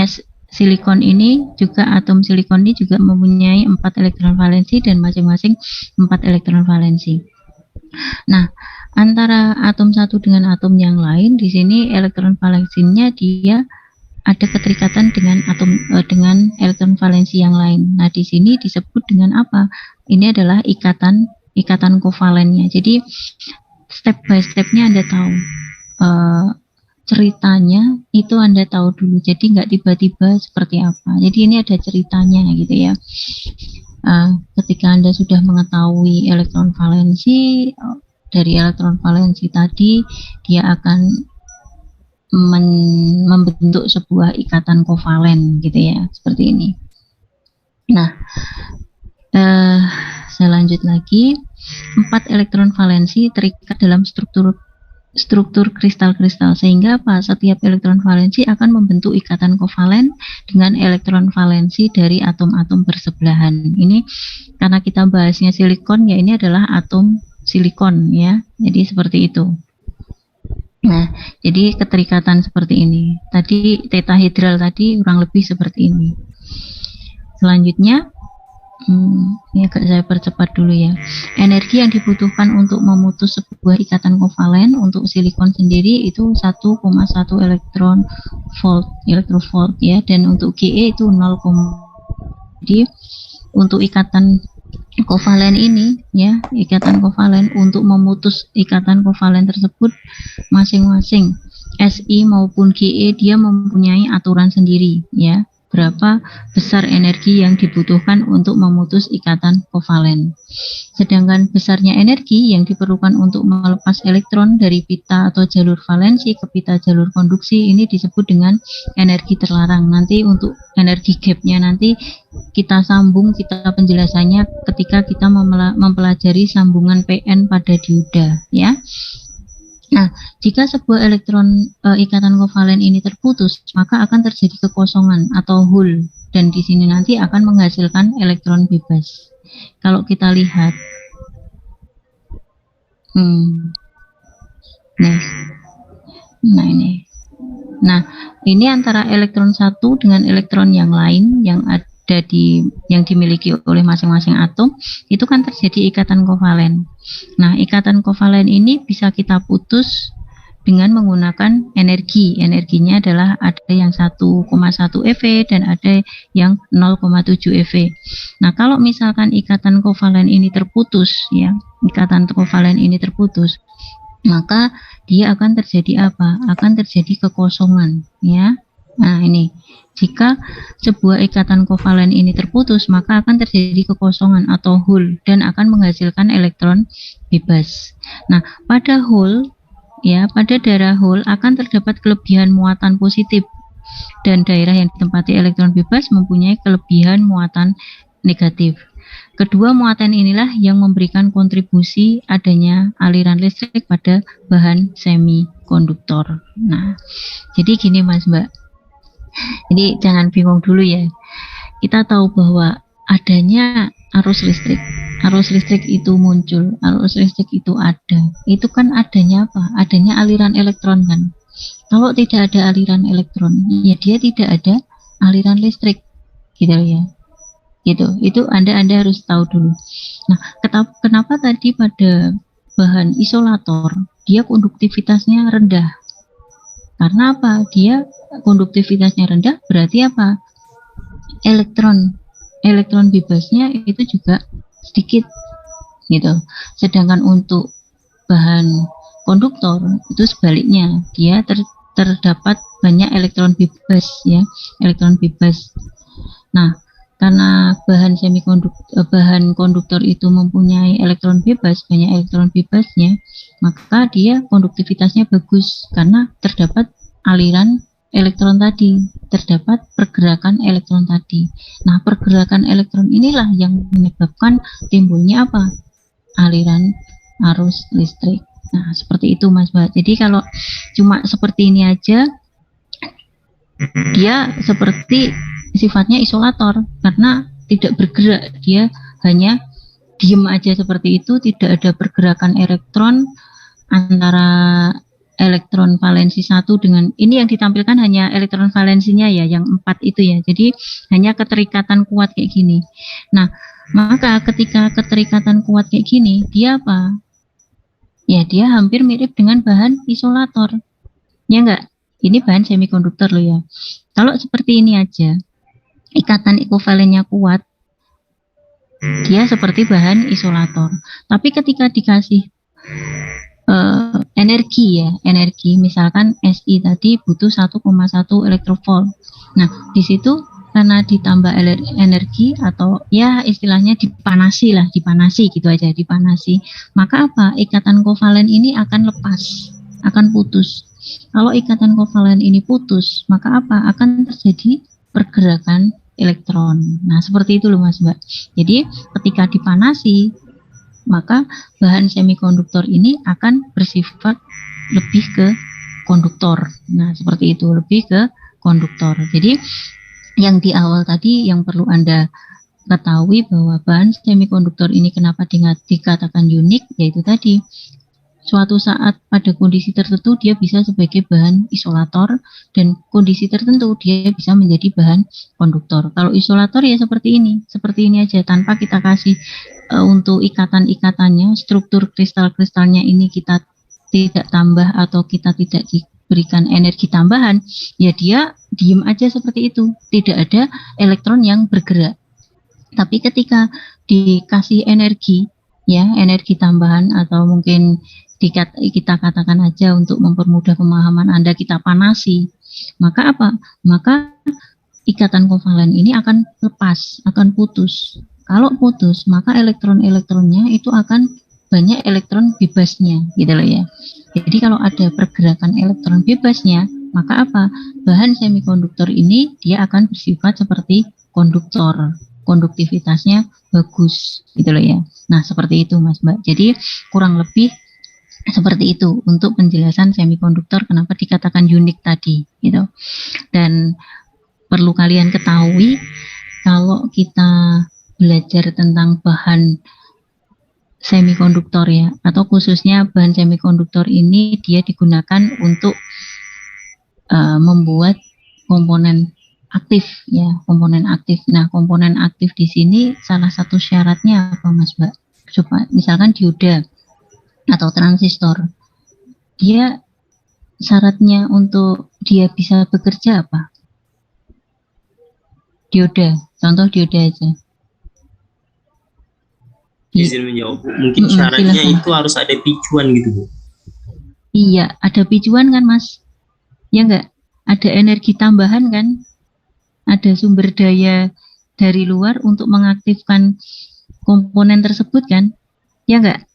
silikon ini juga, atom silikon ini juga mempunyai 4 elektron valensi dan masing-masing 4 elektron valensi. Nah, antara atom satu dengan atom yang lain, di sini elektron valensinya dia ada keterikatan dengan dengan elektron valensi yang lain. Nah, di sini disebut dengan apa? Ini adalah ikatan kovalennya. Jadi step by stepnya Anda tahu. Ceritanya itu Anda tahu dulu. Jadi nggak tiba-tiba seperti apa. Jadi ini ada ceritanya gitu ya. Ketika Anda sudah mengetahui elektron valensi, dari elektron valensi tadi dia akan membentuk sebuah ikatan kovalen gitu ya, seperti ini. Nah, saya lanjut lagi. 4 elektron valensi terikat dalam struktur kristal-kristal, sehingga apa? Setiap elektron valensi akan membentuk ikatan kovalen dengan elektron valensi dari atom-atom bersebelahan. Ini karena kita bahasnya silikon ya, ini adalah atom silikon ya. Jadi seperti itu. Nah, jadi keterikatan seperti ini. Tadi tetahedral tadi kurang lebih seperti ini. Selanjutnya, ini agak saya percepat dulu ya. Energi yang dibutuhkan untuk memutus sebuah ikatan kovalen untuk silikon sendiri itu 1,1 elektrovolt ya, dan untuk Ge itu 0, jadi untuk ikatan kovalen ini ya, ikatan kovalen, untuk memutus ikatan kovalen tersebut masing-masing Si maupun Ge dia mempunyai aturan sendiri ya, berapa besar energi yang dibutuhkan untuk memutus ikatan kovalen. Sedangkan besarnya energi yang diperlukan untuk melepas elektron dari pita atau jalur valensi ke pita jalur konduksi ini disebut dengan energi terlarang. Nanti untuk energi gapnya nanti kita sambung, kita penjelasannya ketika kita mempelajari sambungan PN pada dioda ya. Nah, jika sebuah ikatan kovalen ini terputus, maka akan terjadi kekosongan atau hole, dan di sini nanti akan menghasilkan elektron bebas. Kalau kita lihat, nah ini antara elektron satu dengan elektron yang lain yang dimiliki oleh masing-masing atom, itu kan terjadi ikatan kovalen. Nah, ikatan kovalen ini bisa kita putus dengan menggunakan energi. Energinya adalah ada yang 1,1 eV dan ada yang 0,7 eV. Nah, kalau misalkan ikatan kovalen ini terputus ya, maka dia akan terjadi apa? Akan terjadi kekosongan ya. Nah, ini jika sebuah ikatan kovalen ini terputus, maka akan terjadi kekosongan atau hole dan akan menghasilkan elektron bebas. Nah, pada hole ya, pada daerah hole akan terdapat kelebihan muatan positif, dan daerah yang ditempati elektron bebas mempunyai kelebihan muatan negatif. Kedua muatan inilah yang memberikan kontribusi adanya aliran listrik pada bahan semikonduktor. Nah, jadi gini Mas Mbak. Jadi jangan bingung dulu ya. Kita tahu bahwa adanya arus listrik. Arus listrik itu muncul, arus listrik itu ada. Itu kan adanya apa? Adanya aliran elektron kan. Kalau tidak ada aliran elektron, ya dia tidak ada aliran listrik. Gitu ya. Gitu. Itu Anda harus tahu dulu. Nah, kenapa tadi pada bahan isolator dia konduktivitasnya rendah? Karena apa? Dia konduktivitasnya rendah, berarti apa? Elektron bebasnya itu juga sedikit gitu. Sedangkan untuk bahan konduktor itu sebaliknya, dia terdapat banyak elektron bebas ya, elektron bebas. Nah, karena bahan konduktor itu mempunyai elektron bebas, banyak elektron bebasnya, maka dia konduktivitasnya bagus karena terdapat aliran elektron tadi, terdapat pergerakan elektron tadi. Nah, pergerakan elektron inilah yang menyebabkan timbulnya apa? Aliran arus listrik. Nah, seperti itu Mas Mbak. Jadi kalau cuma seperti ini aja, dia seperti sifatnya isolator karena tidak bergerak, dia hanya diem aja seperti itu, tidak ada pergerakan elektron antara elektron valensi 1 dengan ini yang ditampilkan hanya elektron valensinya ya, yang 4 itu ya. Jadi hanya keterikatan kuat kayak gini. Nah, maka ketika keterikatan kuat kayak gini, dia apa? Ya, dia hampir mirip dengan bahan isolator. Ya enggak? Ini bahan semikonduktor loh ya. Kalau seperti ini aja, ikatan ekovalennya kuat, dia seperti bahan isolator. Tapi ketika dikasih energi ya, energi misalkan Si tadi butuh 1,1 elektrovolt. Nah, di situ karena ditambah energi atau ya istilahnya dipanasi gitu aja, dipanasi. Maka apa? Ikatan kovalen ini akan lepas, akan putus. Kalau ikatan kovalen ini putus, maka apa? Akan terjadi pergerakan elektron. Nah, seperti itu loh Mas Mbak. Jadi, ketika dipanasi, maka bahan semikonduktor ini akan bersifat lebih ke konduktor. Nah, seperti itu, lebih ke konduktor. Jadi, yang di awal tadi yang perlu Anda ketahui bahwa bahan semikonduktor ini kenapa dikatakan unik, yaitu tadi, suatu saat pada kondisi tertentu dia bisa sebagai bahan isolator dan kondisi tertentu dia bisa menjadi bahan konduktor. Kalau isolator ya seperti ini aja tanpa kita kasih untuk ikatan-ikatannya, struktur kristal-kristalnya ini kita tidak tambah atau kita tidak diberikan energi tambahan, ya dia diem aja seperti itu, tidak ada elektron yang bergerak. Tapi ketika dikasih energi, ya energi tambahan atau mungkin kita katakan aja untuk mempermudah pemahaman Anda, kita panasi, maka apa? Maka ikatan kovalen ini akan lepas, akan putus. Kalau putus, maka elektron-elektronnya itu akan banyak elektron bebasnya, gitu loh ya. Jadi kalau ada pergerakan elektron bebasnya, maka apa? Bahan semikonduktor ini dia akan bersifat seperti konduktor, konduktivitasnya bagus, gitu loh ya. Nah, seperti itu Mas Mbak. Jadi kurang lebih seperti itu untuk penjelasan semikonduktor kenapa dikatakan unik tadi, gitu. Dan perlu kalian ketahui kalau kita belajar tentang bahan semikonduktor ya, atau khususnya bahan semikonduktor ini dia digunakan untuk membuat komponen aktif ya, komponen aktif. Nah, komponen aktif di sini salah satu syaratnya apa Mas Mbak? Coba misalkan dioda atau transistor, dia syaratnya untuk dia bisa bekerja apa? Dioda, contoh dioda aja. Izin menjawab, Bu. Mungkin syaratnya silakan. itu harus ada picuan gitu, Bu. Iya, ada picuan kan Mas? Ya enggak? Ada energi tambahan kan? Ada sumber daya dari luar untuk mengaktifkan komponen tersebut kan? Ya enggak?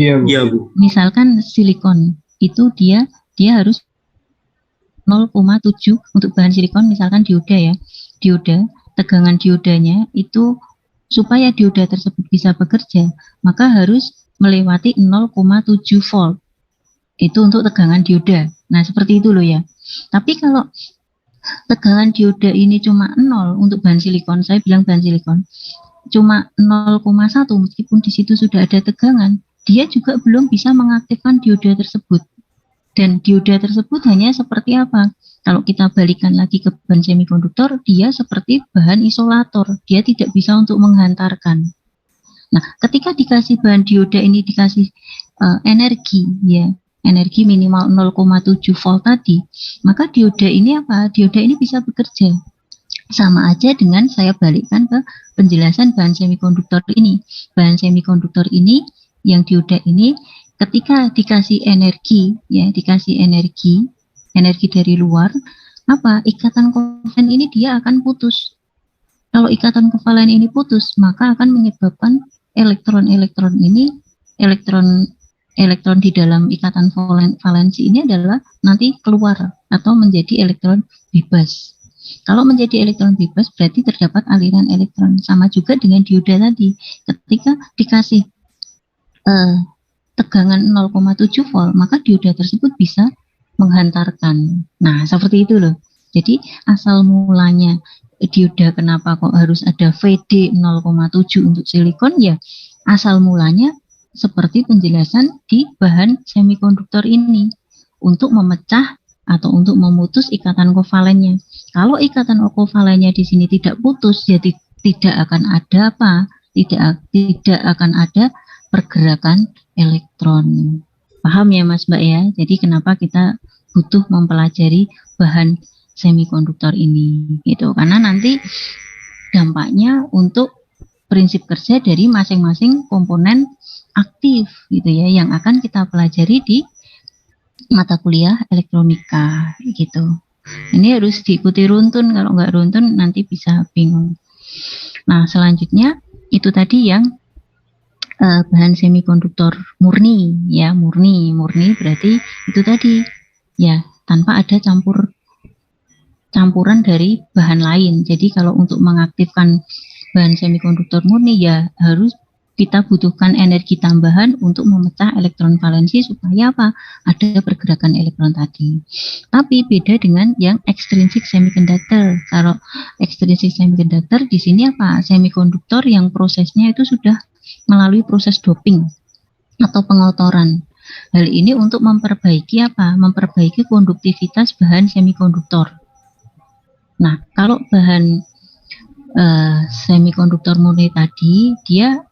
Iya, Bu. Iya, Bu. Misalkan silikon itu dia harus 0,7 untuk bahan silikon, misalkan dioda ya. Dioda, tegangan diodanya itu supaya dioda tersebut bisa bekerja, maka harus melewati 0,7 volt. Itu untuk tegangan dioda. Nah, seperti itu loh ya. Tapi kalau tegangan dioda ini cuma 0 untuk bahan silikon, saya bilang bahan silikon, cuma 0,1 meskipun di situ sudah ada tegangan, dia juga belum bisa mengaktifkan dioda tersebut. Dan dioda tersebut hanya seperti apa? Kalau kita balikan lagi ke bahan semikonduktor, dia seperti bahan isolator. Dia tidak bisa untuk menghantarkan. Nah, ketika dikasih bahan dioda ini dikasih energi, ya, energi minimal 0,7 volt tadi, maka dioda ini apa? Dioda ini bisa bekerja. Sama aja dengan saya balikkan ke penjelasan bahan semikonduktor ini. Bahan semikonduktor ini, yang dioda ini, ketika dikasih energi, ya, dikasih energi dari luar, apa? Ikatan kovalen ini dia akan putus. Kalau ikatan kovalen ini putus, maka akan menyebabkan elektron-elektron ini, elektron di dalam ikatan valensi ini adalah nanti keluar atau menjadi elektron bebas. Kalau menjadi elektron bebas berarti terdapat aliran elektron. Sama juga dengan dioda tadi. Ketika dikasih tegangan 0,7 volt, maka dioda tersebut bisa menghantarkan. Nah, seperti itu loh. Jadi asal mulanya dioda kenapa kok harus ada VD 0,7 untuk silikon ya, asal mulanya seperti penjelasan di bahan semikonduktor ini untuk memecah atau untuk memutus ikatan kovalennya. Kalau ikatan kovalennya di sini tidak putus, jadi tidak akan ada apa? Tidak akan ada pergerakan elektron. Paham ya Mas Mbak ya? Jadi kenapa kita butuh mempelajari bahan semikonduktor ini gitu, karena nanti dampaknya untuk prinsip kerja dari masing-masing komponen aktif gitu ya yang akan kita pelajari di mata kuliah elektronika gitu. Ini harus diikuti runtun, kalau nggak runtun nanti bisa bingung. Nah selanjutnya itu tadi yang bahan semikonduktor murni ya, murni berarti itu tadi ya tanpa ada campuran dari bahan lain. Jadi kalau untuk mengaktifkan bahan semikonduktor murni ya harus kita butuhkan energi tambahan untuk memecah elektron valensi supaya apa? Ada pergerakan elektron tadi. Tapi beda dengan yang extrinsic semiconductor. Kalau extrinsic semiconductor di sini apa? Semikonduktor yang prosesnya itu sudah melalui proses doping atau pengotoran. Hal ini untuk memperbaiki apa? Memperbaiki konduktivitas bahan semikonduktor. Nah, kalau bahan semikonduktor murni tadi, dia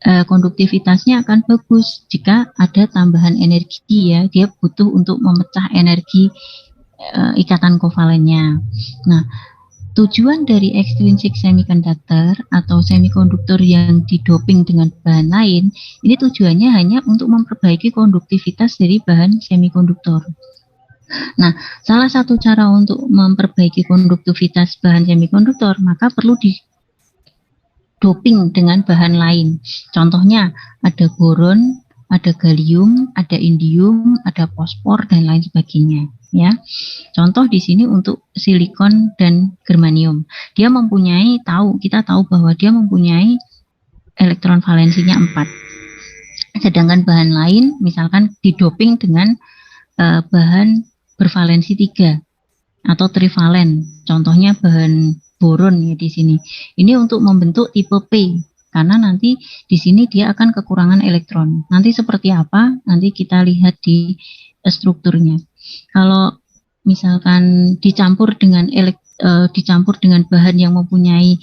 konduktivitasnya akan bagus jika ada tambahan energi ya. Dia butuh untuk memecah energi ikatan kovalennya. Nah, tujuan dari extrinsic semiconductor atau semikonduktor yang didoping dengan bahan lain, ini tujuannya hanya untuk memperbaiki konduktivitas dari bahan semikonduktor. Nah, salah satu cara untuk memperbaiki konduktivitas bahan semikonduktor, maka perlu didoping dengan bahan lain. Contohnya ada boron, ada gallium, ada indium, ada fosfor dan lain sebagainya. Ya, contoh di sini untuk silikon dan germanium. Dia mempunyai kita tahu bahwa dia mempunyai elektron valensinya 4. Sedangkan bahan lain misalkan didoping dengan bahan bervalensi 3 atau trivalen. Contohnya bahan boron ya di sini. Ini untuk membentuk tipe P karena nanti di sini dia akan kekurangan elektron. Nanti seperti apa? Nanti kita lihat di strukturnya. Kalau misalkan dicampur dengan bahan yang mempunyai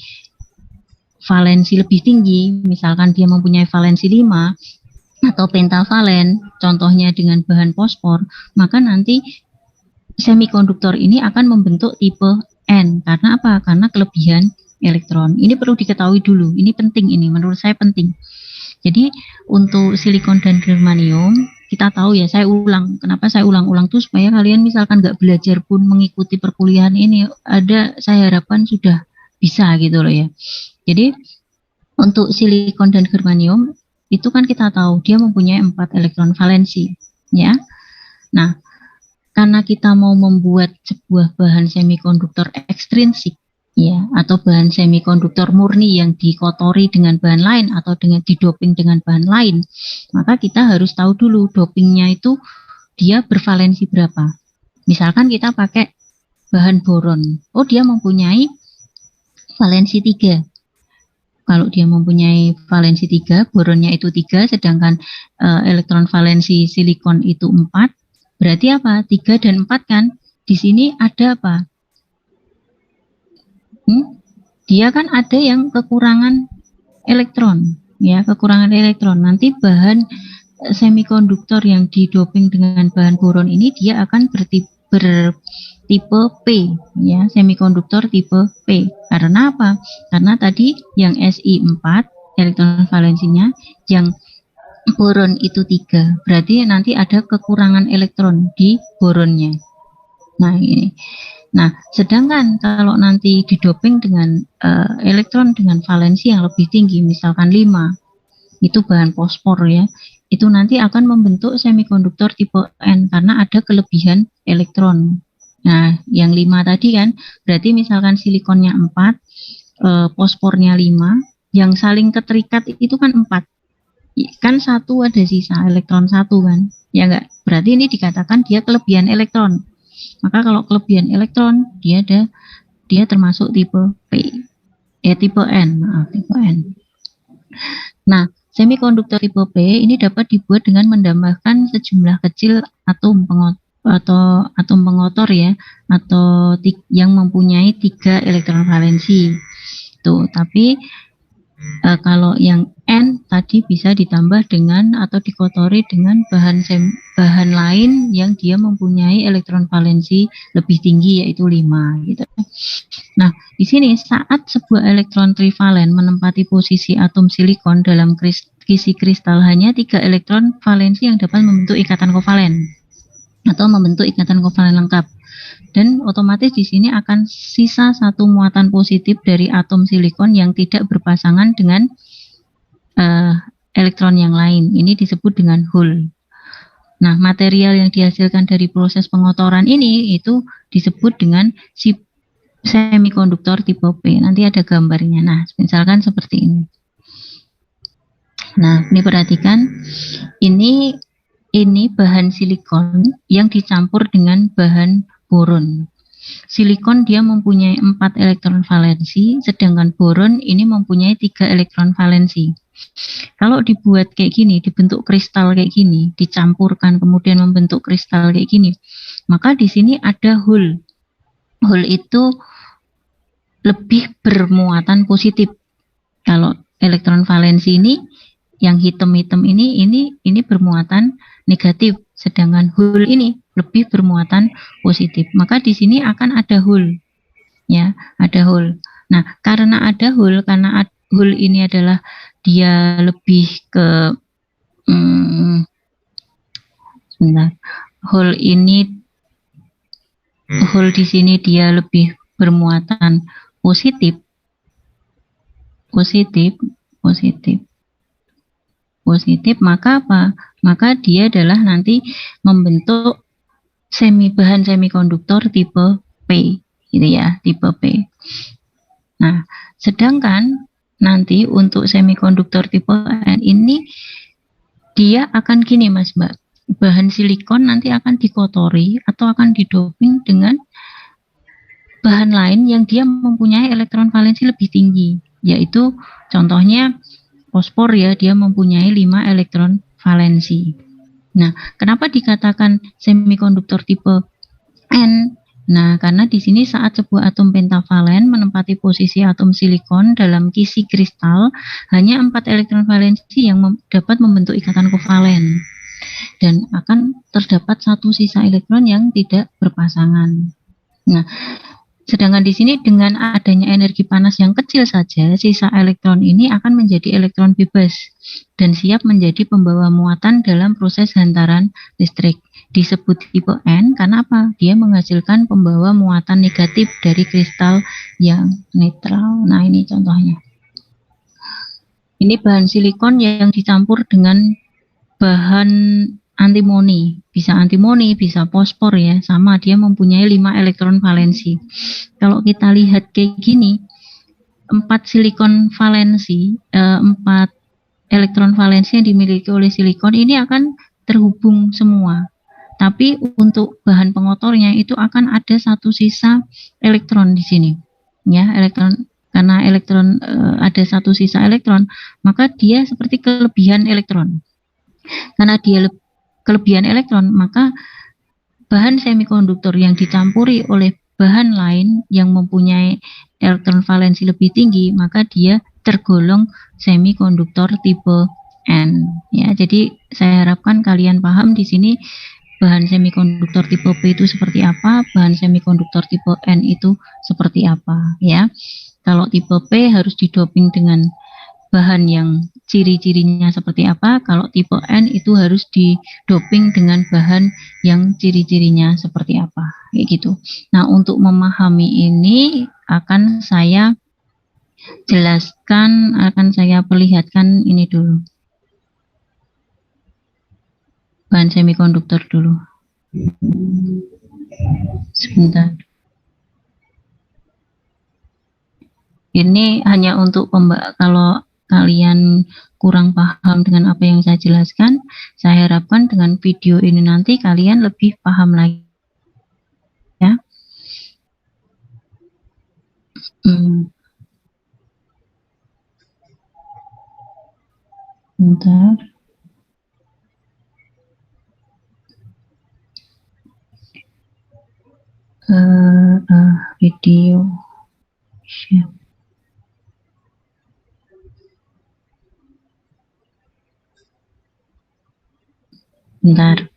valensi lebih tinggi, misalkan dia mempunyai valensi 5 atau pentavalen, contohnya dengan bahan fosfor, maka nanti semikonduktor ini akan membentuk tipe N. Karena apa? Karena kelebihan elektron. Ini perlu diketahui dulu. Ini penting, ini menurut saya penting. Jadi untuk silikon dan germanium kita tahu ya, saya ulang. Kenapa saya ulang-ulang tuh supaya kalian misalkan nggak belajar pun mengikuti perkuliahan ini, saya harapkan sudah bisa gitu loh ya. Jadi untuk silikon dan germanium itu kan kita tahu dia mempunyai 4 elektron valensi ya. Nah, karena kita mau membuat sebuah bahan semikonduktor ekstrinsik ya, atau bahan semikonduktor murni yang dikotori dengan bahan lain atau dengan didoping dengan bahan lain, maka kita harus tahu dulu dopingnya itu dia bervalensi berapa. Misalkan kita pakai bahan boron, dia mempunyai valensi 3. Kalau dia mempunyai valensi 3, boronnya itu 3, sedangkan elektron valensi silikon itu 4, berarti apa? 3 dan 4 kan? Di sini ada apa? Dia kan ada yang kekurangan elektron, ya, kekurangan elektron. Nanti bahan semikonduktor yang didoping dengan bahan boron ini dia akan bertipe P, ya, semikonduktor tipe P. Karena apa? Karena tadi yang Si 4 elektron valensinya, yang boron itu 3, berarti nanti ada kekurangan elektron di boronnya. Nah ini. Nah, sedangkan kalau nanti didoping dengan elektron dengan valensi yang lebih tinggi, misalkan 5, itu bahan fosfor ya, itu nanti akan membentuk semikonduktor tipe N karena ada kelebihan elektron. Nah, yang 5 tadi kan, berarti misalkan silikonnya 4, fosfornya 5, yang saling keterikat itu kan 4. Kan 1 ada sisa elektron 1 kan, ya enggak? Berarti ini dikatakan dia kelebihan elektron. Maka kalau kelebihan elektron dia ada dia termasuk tipe P. Tipe N, maaf, tipe N. Nah, semikonduktor tipe P ini dapat dibuat dengan menambahkan sejumlah kecil atom pengotor ya, atau yang mempunyai 3 elektron valensi. Tuh, tapi kalau yang N tadi bisa ditambah dengan atau dikotori dengan bahan lain yang dia mempunyai elektron valensi lebih tinggi, yaitu 5 gitu. Nah, di sini saat sebuah elektron trivalen menempati posisi atom silikon dalam kisi kristal, hanya 3 elektron valensi yang dapat membentuk ikatan kovalen atau membentuk ikatan kovalen lengkap. Dan otomatis di sini akan sisa 1 muatan positif dari atom silikon yang tidak berpasangan dengan elektron yang lain. Ini disebut dengan hole. Nah, material yang dihasilkan dari proses pengotoran ini itu disebut dengan semikonduktor tipe P. Nanti ada gambarnya. Nah, misalkan seperti ini. Nah, ini perhatikan. Ini bahan silikon yang dicampur dengan bahan boron. Silikon dia mempunyai 4 elektron valensi, sedangkan boron ini mempunyai 3 elektron valensi. Kalau dibuat kayak gini, dibentuk kristal kayak gini, dicampurkan kemudian membentuk kristal kayak gini, maka di sini ada hole. Hole itu lebih bermuatan positif. Kalau elektron valensi ini, yang hitam-hitam ini bermuatan negatif, sedangkan hole ini lebih bermuatan positif. Maka di sini akan ada hole, ya, ada hole. Nah, karena ada hole, karena hole ini adalah dia lebih ke hole di sini dia lebih bermuatan positif, maka apa? Maka dia adalah nanti membentuk bahan semikonduktor tipe P, gitu ya, tipe P. Nah, sedangkan nanti untuk semikonduktor tipe N ini dia akan gini Mas Mbak, bahan silikon nanti akan dikotori atau akan didoping dengan bahan lain yang dia mempunyai elektron valensi lebih tinggi, yaitu contohnya fosfor ya, dia mempunyai 5 elektron valensi. Nah, kenapa dikatakan semikonduktor tipe N? Nah, karena di sini saat sebuah atom pentavalen menempati posisi atom silikon dalam kisi kristal, hanya 4 elektron valensi yang dapat membentuk ikatan kovalen. Dan akan terdapat 1 sisa elektron yang tidak berpasangan. Nah, sedangkan di sini dengan adanya energi panas yang kecil saja, sisa elektron ini akan menjadi elektron bebas dan siap menjadi pembawa muatan dalam proses hantaran listrik. Disebut tipe N karena apa? Dia menghasilkan pembawa muatan negatif dari kristal yang netral. Nah, ini contohnya. Ini bahan silikon yang dicampur dengan bahan antimoni, bisa fosfor ya, sama dia mempunyai 5 elektron valensi. Kalau kita lihat kayak gini, 4 silikon valensi, 4 elektron valensi yang dimiliki oleh silikon ini akan terhubung semua. Tapi untuk bahan pengotornya itu akan ada 1 sisa elektron di sini, ya, elektron. Karena elektron ada 1 sisa elektron, maka dia seperti kelebihan elektron. Karena dia kelebihan elektron, maka bahan semikonduktor yang dicampuri oleh bahan lain yang mempunyai elektron valensi lebih tinggi, maka dia tergolong semikonduktor tipe N. Ya, jadi saya harapkan kalian paham di sini bahan semikonduktor tipe P itu seperti apa, bahan semikonduktor tipe N itu seperti apa, ya. Kalau tipe P harus didoping dengan bahan yang ciri-cirinya seperti apa. Kalau tipe N itu harus didoping dengan bahan yang ciri-cirinya seperti apa, kayak gitu. Nah, untuk memahami ini akan saya jelaskan, akan saya perlihatkan ini dulu. Bahan semikonduktor dulu. Sebentar. Ini hanya untuk kalau kalian kurang paham dengan apa yang saya jelaskan, saya harapkan dengan video ini nanti kalian lebih paham lagi. Ya. Hmm, bentar. Video share. Bentar.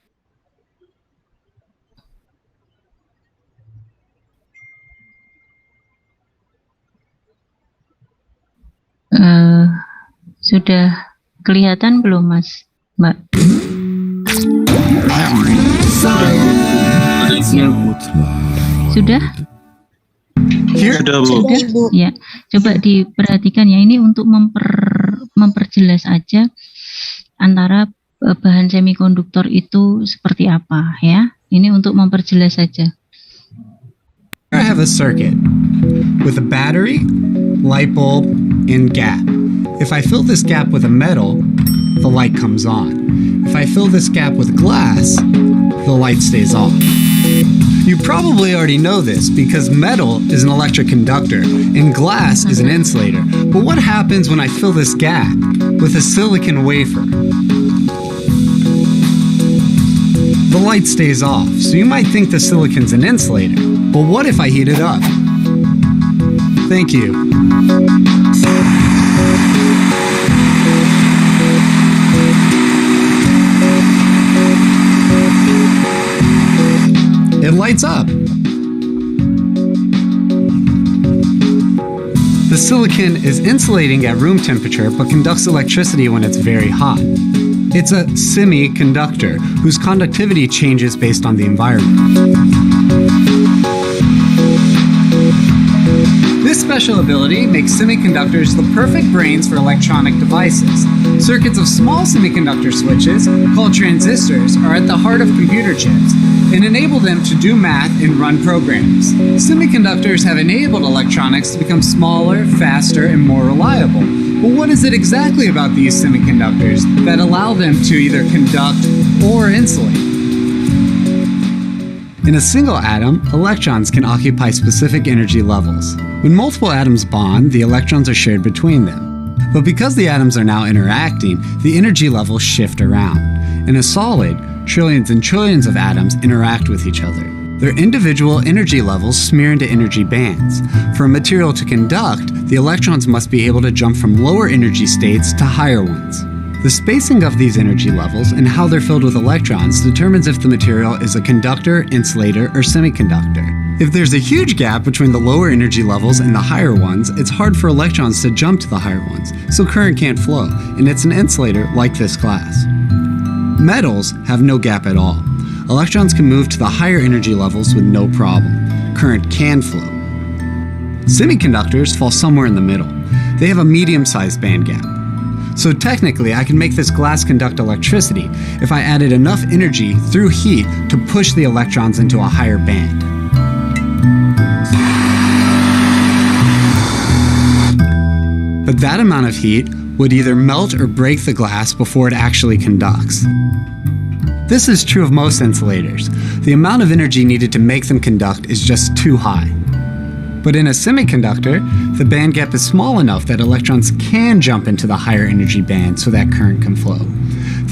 Sudah kelihatan belum, Mas, Mbak? Sudah? Sudah, Bu. Sudah, Ibu. Ya, coba diperhatikan ya. Ini untuk memperjelas aja antara bahan semikonduktor itu seperti apa ya. Ini untuk memperjelas saja. I have a circuit with a battery, light bulb, and gap. If I fill this gap with a metal, the light comes on. If I fill this gap with glass, the light stays off. You probably already know this because metal is an electric conductor and glass is an insulator. But what happens when I fill this gap with a silicon wafer? The light stays off, so you might think the silicon's an insulator. But what if I heat it up? Thank you. It lights up. The silicon is insulating at room temperature but conducts electricity when it's very hot. It's a semiconductor whose conductivity changes based on the environment. This special ability makes semiconductors the perfect brains for electronic devices. Circuits of small semiconductor switches, called transistors, are at the heart of computer chips and enable them to do math and run programs. Semiconductors have enabled electronics to become smaller, faster, and more reliable. But what is it exactly about these semiconductors that allow them to either conduct or insulate? In a single atom, electrons can occupy specific energy levels. When multiple atoms bond, the electrons are shared between them. But because the atoms are now interacting, the energy levels shift around. In a solid, trillions and trillions of atoms interact with each other. Their individual energy levels smear into energy bands. For a material to conduct, the electrons must be able to jump from lower energy states to higher ones. The spacing of these energy levels and how they're filled with electrons determines if the material is a conductor, insulator, or semiconductor. If there's a huge gap between the lower energy levels and the higher ones, it's hard for electrons to jump to the higher ones, so current can't flow, and it's an insulator like this glass. Metals have no gap at all. Electrons can move to the higher energy levels with no problem. Current can flow. Semiconductors fall somewhere in the middle. They have a medium-sized band gap. So technically, I can make this glass conduct electricity if I added enough energy through heat to push the electrons into a higher band. But that amount of heat would either melt or break the glass before it actually conducts. This is true of most insulators. The amount of energy needed to make them conduct is just too high. But in a semiconductor, the band gap is small enough that electrons can jump into the higher energy band so that current can flow.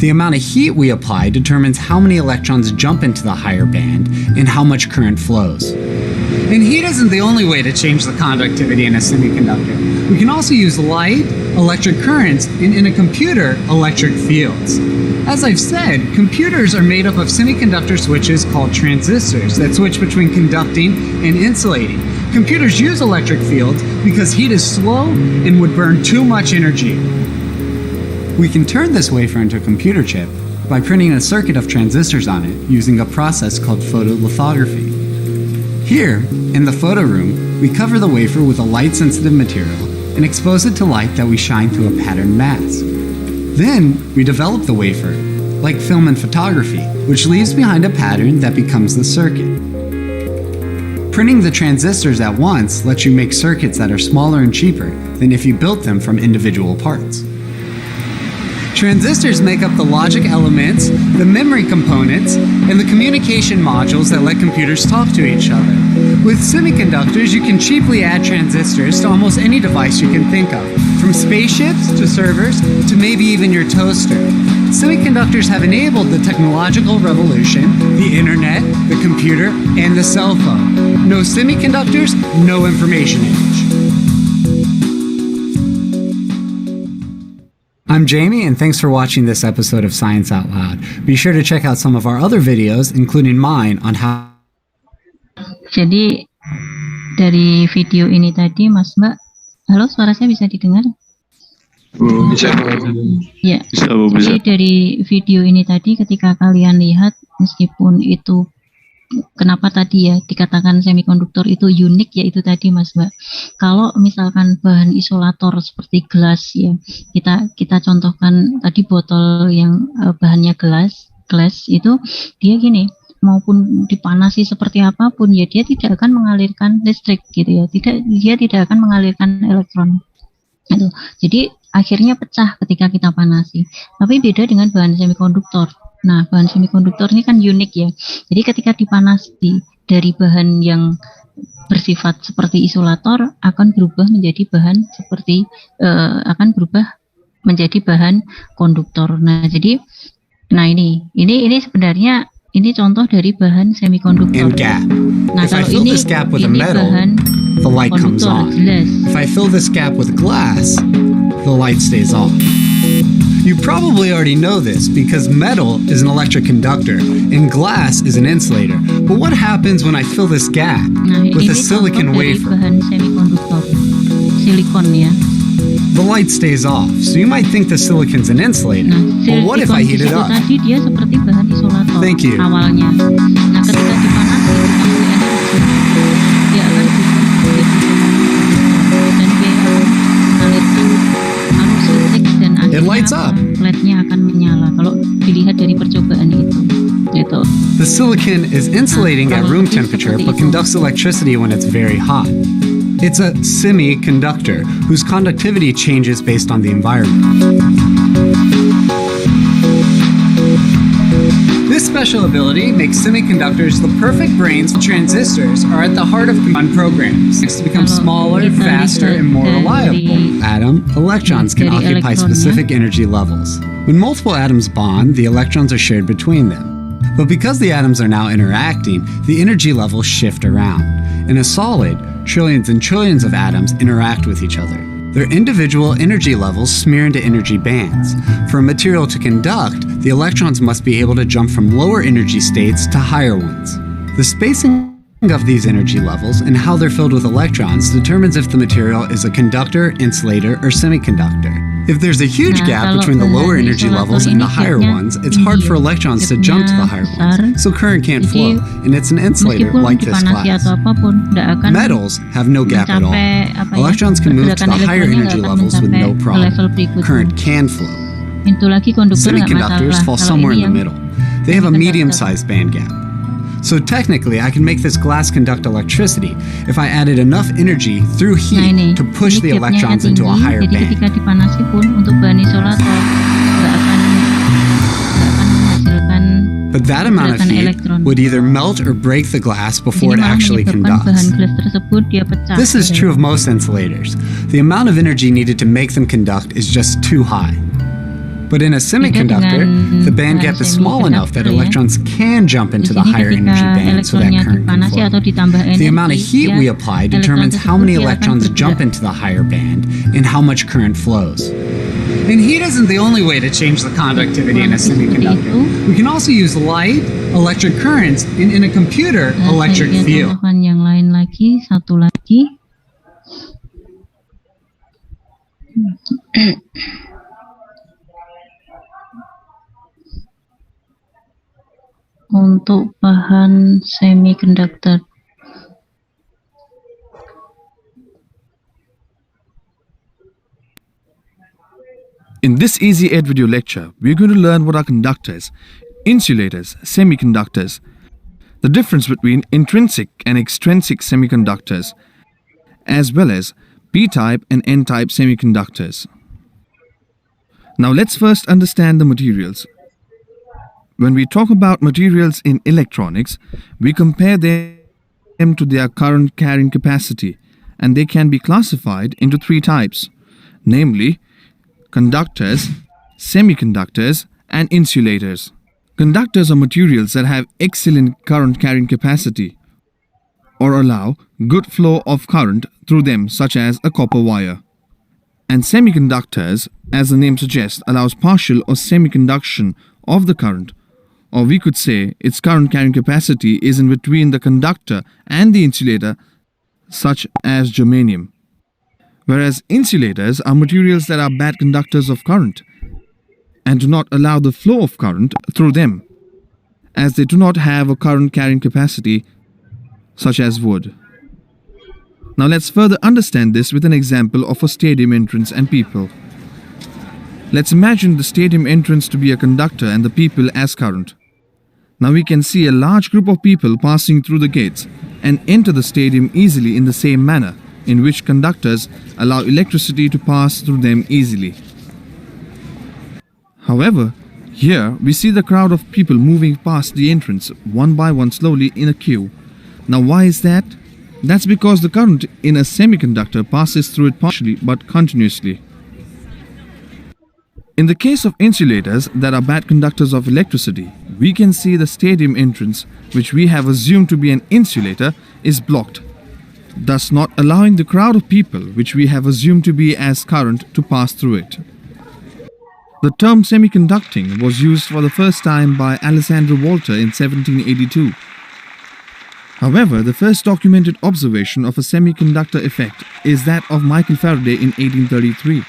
The amount of heat we apply determines how many electrons jump into the higher band and how much current flows. And heat isn't the only way to change the conductivity in a semiconductor. We can also use light, electric currents, and in a computer, electric fields. As I've said, computers are made up of semiconductor switches called transistors that switch between conducting and insulating. Computers use electric fields because heat is slow and would burn too much energy. We can turn this wafer into a computer chip by printing a circuit of transistors on it using a process called photolithography. Here, in the photo room, we cover the wafer with a light-sensitive material and expose it to light that we shine through a patterned mask. Then, we develop the wafer, like film and photography, which leaves behind a pattern that becomes the circuit. Printing the transistors at once lets you make circuits that are smaller and cheaper than if you built them from individual parts. Transistors make up the logic elements, the memory components, and the communication modules that let computers talk to each other. With semiconductors, you can cheaply add transistors to almost any device you can think of, from spaceships to servers to maybe even your toaster. Semiconductors have enabled the technological revolution, the internet, the computer, and the cell phone. No semiconductors, no information age. I'm Jamie, and thanks for watching this episode of Science Out Loud. Be sure to check out some of our other videos, including mine, on how... Jadi dari video ini tadi, Mas Mbak, halo, suara saya bisa didengar? Bisa. Ya. Bisa, Bu, bisa. Jadi dari video ini tadi, ketika kalian lihat, meskipun itu kenapa tadi ya dikatakan semikonduktor itu unik, ya itu tadi Mas Mbak. Kalau misalkan bahan isolator seperti gelas ya, kita contohkan tadi botol yang bahannya gelas itu dia gini, maupun dipanasi seperti apapun ya dia tidak akan mengalirkan listrik gitu ya, dia tidak akan mengalirkan elektron. Itu. Jadi akhirnya pecah ketika kita panasi. Tapi beda dengan bahan semikonduktor. Nah, bahan semikonduktor ini kan unik ya. Jadi ketika dipanasi dari bahan yang bersifat seperti isolator akan berubah menjadi bahan seperti bahan konduktor. Nah, jadi ini sebenarnya ini contoh dari bahan semikonduktor. Nah, If I kalau fill ini this gap with a ini metal, bahan the light comes konduktor on. jelas. If I fill this gap with glass, the light stays off. You probably already know this because metal is an electric conductor and glass is an insulator. But what happens when I fill this gap Nah, with ini a silicon contoh dari wafer? bahan semikonduktor, silikon ya. The light stays off, so you might think the silicon's an insulator. Nah, But what if I heat it up? tadi dia seperti bahan isolator Thank you. awalnya. Nah, ketika dipanasi ditambah energi, dia akan berubah dan dia mengalirkan arus listrik dan It lights akhirnya up. LED-nya akan menyala. Kalau dilihat dari percobaan itu, gitu. The silicon is insulating at room temperature but conducts electricity when it's very hot. It's a semiconductor whose conductivity changes based on the environment. This special ability makes semiconductors the perfect brains. Transistors are at the heart of command programs to become smaller, faster, and more reliable. Electrons can occupy specific energy levels. When multiple atoms bond, the electrons are shared between them. But because the atoms are now interacting, the energy levels shift around. In a solid, trillions and trillions of atoms interact with each other. Their individual energy levels smear into energy bands. For a material to conduct, the electrons must be able to jump from lower energy states to higher ones. The spacing of these energy levels and how they're filled with electrons determines if the material is a conductor, insulator, or semiconductor. If there's a huge gap between the lower energy levels and the higher ones, it's hard for electrons to jump to the higher ones, so current can't flow, and it's an insulator like this glass. Metals have no gap at all. Electrons can move to the higher energy levels with no problem. Current can flow. Semiconductors fall somewhere in the middle. They have a medium-sized band gap. So technically, I can make this glass conduct electricity if I added enough energy through heat to push the electrons into a higher band. Ketika dipanasi pun untuk bahan isolator nggak akan menghasilkan But that amount of heat would either melt or break the glass before it actually conducts. Bahan gelas tersebut dia pecah. This is true of most insulators. The amount of energy needed to make them conduct is just too high. But in a semiconductor, the band gap is small enough that electrons can jump into the higher energy band so that current can flow. The amount of heat we apply determines how many electrons jump into the higher band and how much current flows. And heat isn't the only way to change the conductivity in a semiconductor. We can also use light, electric currents, and in a computer, electric field. Yang lain lagi, satu lagi. Untuk bahan semiconductor. In this Easy Ed video lecture, we're going to learn what are conductors, insulators, semiconductors, the difference between intrinsic and extrinsic semiconductors, as well as P-type and N-type semiconductors. Now let's first understand the materials. When we talk about materials in electronics, we compare them to their current carrying capacity, and they can be classified into three types, namely conductors, semiconductors, and insulators. Conductors are materials that have excellent current carrying capacity or allow good flow of current through them, such as a copper wire. And semiconductors, as the name suggests, allows partial or semi-conduction of the current, or we could say its current carrying capacity is in between the conductor and the insulator, such as germanium. Whereas insulators are materials that are bad conductors of current and do not allow the flow of current through them, as they do not have a current carrying capacity such as wood. Now let's further understand this with an example of a stadium entrance and people. Let's imagine the stadium entrance to be a conductor and the people as current. Now we can see a large group of people passing through the gates and enter the stadium easily in the same manner in which conductors allow electricity to pass through them easily. However, here we see the crowd of people moving past the entrance one by one slowly in a queue. Now why is that? That's because the current in a semiconductor passes through it partially but continuously. In the case of insulators that are bad conductors of electricity, we can see the stadium entrance, which we have assumed to be an insulator, is blocked, thus not allowing the crowd of people, which we have assumed to be as current, to pass through it. The term semiconducting was used for the first time by Alexander Walter in 1782. However, the first documented observation of a semiconductor effect is that of Michael Faraday in 1833,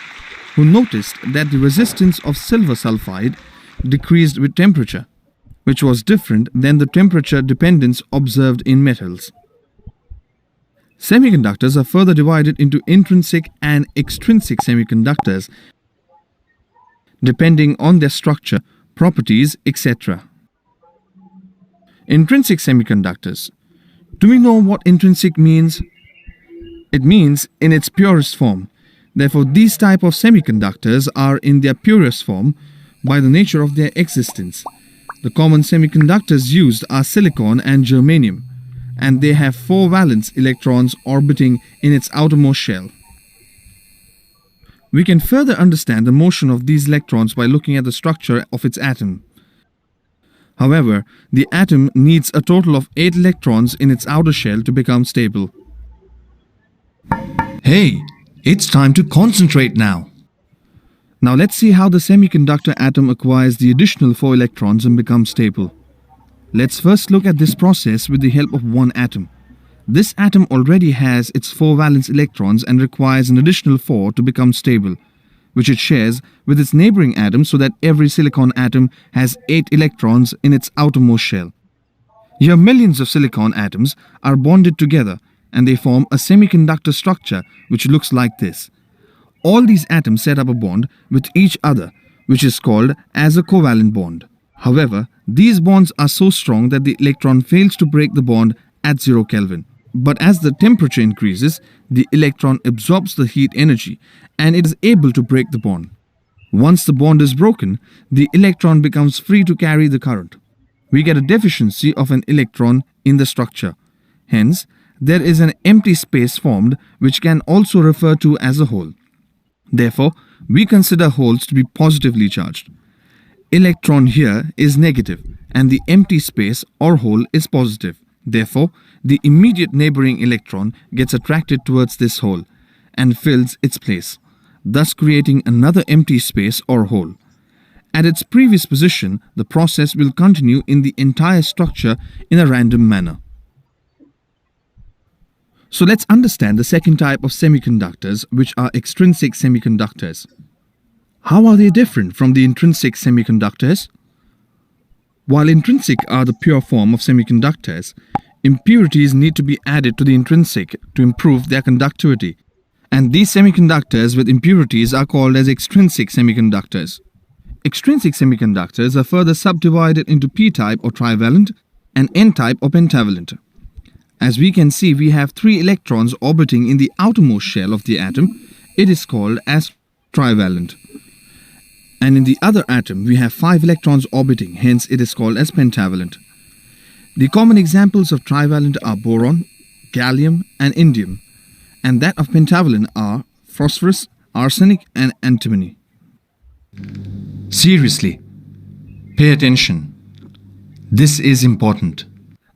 who noticed that the resistance of silver sulfide decreased with temperature, which was different than the temperature dependence observed in metals. Semiconductors are further divided into intrinsic and extrinsic semiconductors, depending on their structure, properties, etc. Intrinsic semiconductors. Do we know what intrinsic means? It means in its purest form. Therefore, these type of semiconductors are in their purest form by the nature of their existence. The common semiconductors used are silicon and germanium, and they have 4 valence electrons orbiting in its outermost shell. We can further understand the motion of these electrons by looking at the structure of its atom. However, the atom needs a total of 8 electrons in its outer shell to become stable. Hey, it's time to concentrate now. Now let's see how the semiconductor atom acquires the additional 4 electrons and becomes stable. Let's first look at this process with the help of one atom. This atom already has its 4 valence electrons and requires an additional 4 to become stable, which it shares with its neighboring atom so that every silicon atom has 8 electrons in its outermost shell. Here millions of silicon atoms are bonded together and they form a semiconductor structure which looks like this. All these atoms set up a bond with each other, which is called as a covalent bond. However, these bonds are so strong that the electron fails to break the bond at 0 Kelvin. But as the temperature increases, the electron absorbs the heat energy and it is able to break the bond. Once the bond is broken, the electron becomes free to carry the current. We get a deficiency of an electron in the structure. Hence, there is an empty space formed which can also refer to as a hole. Therefore, we consider holes to be positively charged. Electron here is negative and the empty space or hole is positive. Therefore, the immediate neighboring electron gets attracted towards this hole and fills its place, thus creating another empty space or hole. At its previous position, the process will continue in the entire structure in a random manner. So let's understand the second type of semiconductors, which are extrinsic semiconductors. How are they different from the intrinsic semiconductors? While intrinsic are the pure form of semiconductors, impurities need to be added to the intrinsic to improve their conductivity. And these semiconductors with impurities are called as extrinsic semiconductors. Extrinsic semiconductors are further subdivided into p-type or trivalent and n-type or pentavalent. As we can see, we have 3 electrons orbiting in the outermost shell of the atom. It is called as trivalent. And in the other atom, we have 5 electrons orbiting, hence it is called as pentavalent. The common examples of trivalent are boron, gallium, and indium, and that of pentavalent are phosphorus, arsenic, and antimony. Seriously, pay attention. This is important.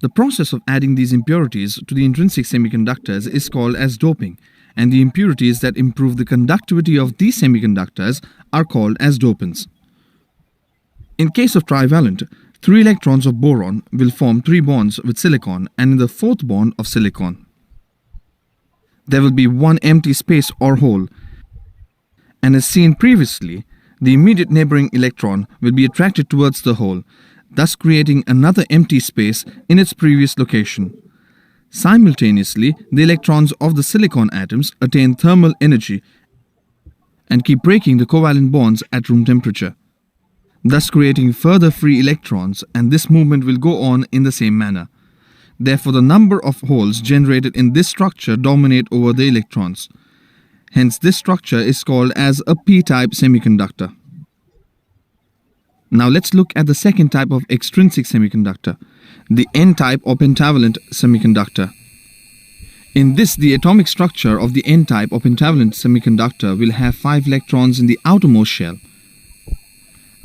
The process of adding these impurities to the intrinsic semiconductors is called as doping, and the impurities that improve the conductivity of these semiconductors are called as dopants. In case of trivalent, 3 electrons of boron will form 3 bonds with silicon, and in the 4th bond of silicon, there will be one empty space or hole, and as seen previously, the immediate neighboring electron will be attracted towards the hole, thus creating another empty space in its previous location. Simultaneously, the electrons of the silicon atoms attain thermal energy and keep breaking the covalent bonds at room temperature, thus creating further free electrons, and this movement will go on in the same manner. Therefore, the number of holes generated in this structure dominate over the electrons. Hence, this structure is called as a p-type semiconductor. Now let's look at the second type of extrinsic semiconductor, the n-type or pentavalent semiconductor. In this, the atomic structure of the n-type or pentavalent semiconductor will have 5 electrons in the outermost shell.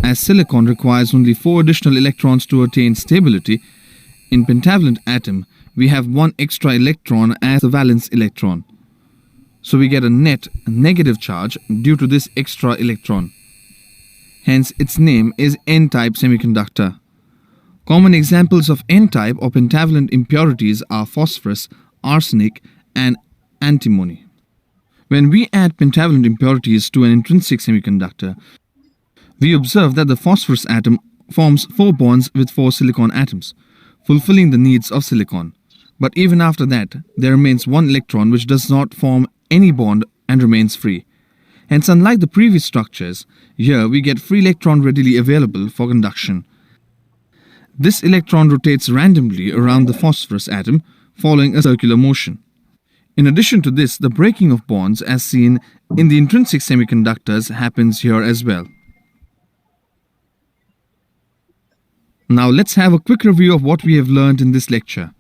As silicon requires only 4 additional electrons to attain stability, in pentavalent atom, we have 1 extra electron as the valence electron. So we get a net negative charge due to this extra electron. Hence, its name is n-type semiconductor. Common examples of n-type or pentavalent impurities are phosphorus, arsenic, and antimony. When we add pentavalent impurities to an intrinsic semiconductor, we observe that the phosphorus atom forms 4 bonds with 4 silicon atoms, fulfilling the needs of silicon. But even after that, there remains 1 electron which does not form any bond and remains free. Hence, unlike the previous structures, here we get free electron readily available for conduction. This electron rotates randomly around the phosphorus atom, following a circular motion. In addition to this, the breaking of bonds as seen in the intrinsic semiconductors happens here as well. Now let's have a quick review of what we have learned in this lecture.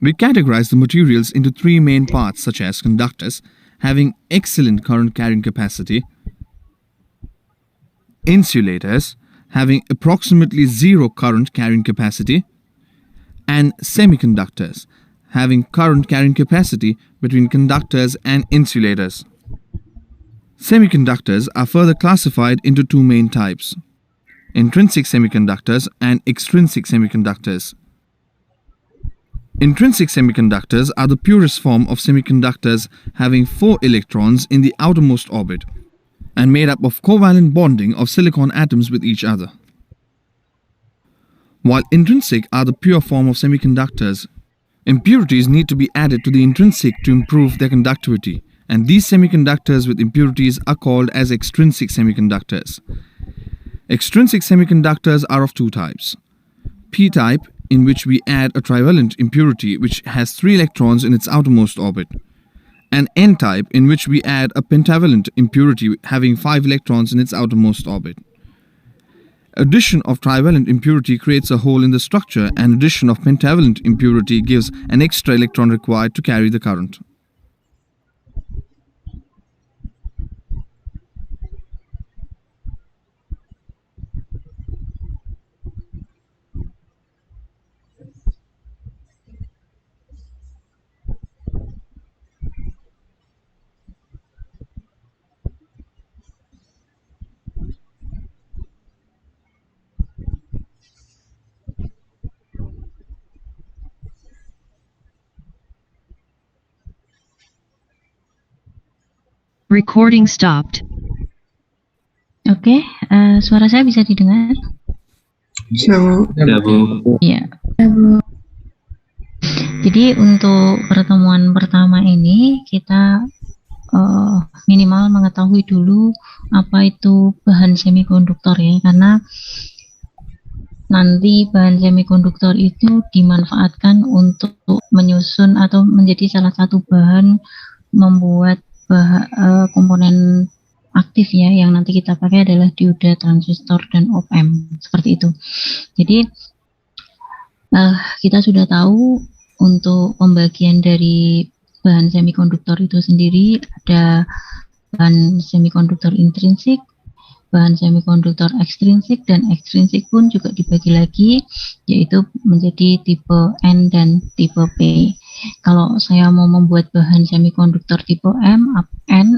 We categorize the materials into 3 main parts, such as conductors having excellent current carrying capacity, insulators having approximately 0 current carrying capacity, and semiconductors having current carrying capacity between conductors and insulators. Semiconductors are further classified into 2 main types: intrinsic semiconductors and extrinsic semiconductors. Intrinsic semiconductors are the purest form of semiconductors having 4 electrons in the outermost orbit and made up of covalent bonding of silicon atoms with each other. While intrinsic are the pure form of semiconductors, impurities need to be added to the intrinsic to improve their conductivity, and these semiconductors with impurities are called as extrinsic semiconductors. Extrinsic semiconductors are of 2 types: p-type, in which we add a trivalent impurity which has 3 electrons in its outermost orbit, and n-type, in which we add a pentavalent impurity having 5 electrons in its outermost orbit. Addition of trivalent impurity creates a hole in the structure, and addition of pentavalent impurity gives an extra electron required to carry the current. Recording stopped. Oke, suara saya bisa didengar? So, Ya, Bu. Iya. Bu. Jadi untuk pertemuan pertama ini kita minimal mengetahui dulu apa itu bahan semikonduktor ya, karena nanti bahan semikonduktor itu dimanfaatkan untuk menyusun atau menjadi salah satu bahan membuat komponen aktif ya, yang nanti kita pakai adalah dioda, transistor, dan op-amp, seperti itu. Jadi kita sudah tahu untuk pembagian dari bahan semikonduktor itu sendiri, ada bahan semikonduktor intrinsik, bahan semikonduktor ekstrinsik, dan ekstrinsik pun juga dibagi lagi, yaitu menjadi tipe N dan tipe P. Kalau saya mau membuat bahan semikonduktor tipe N,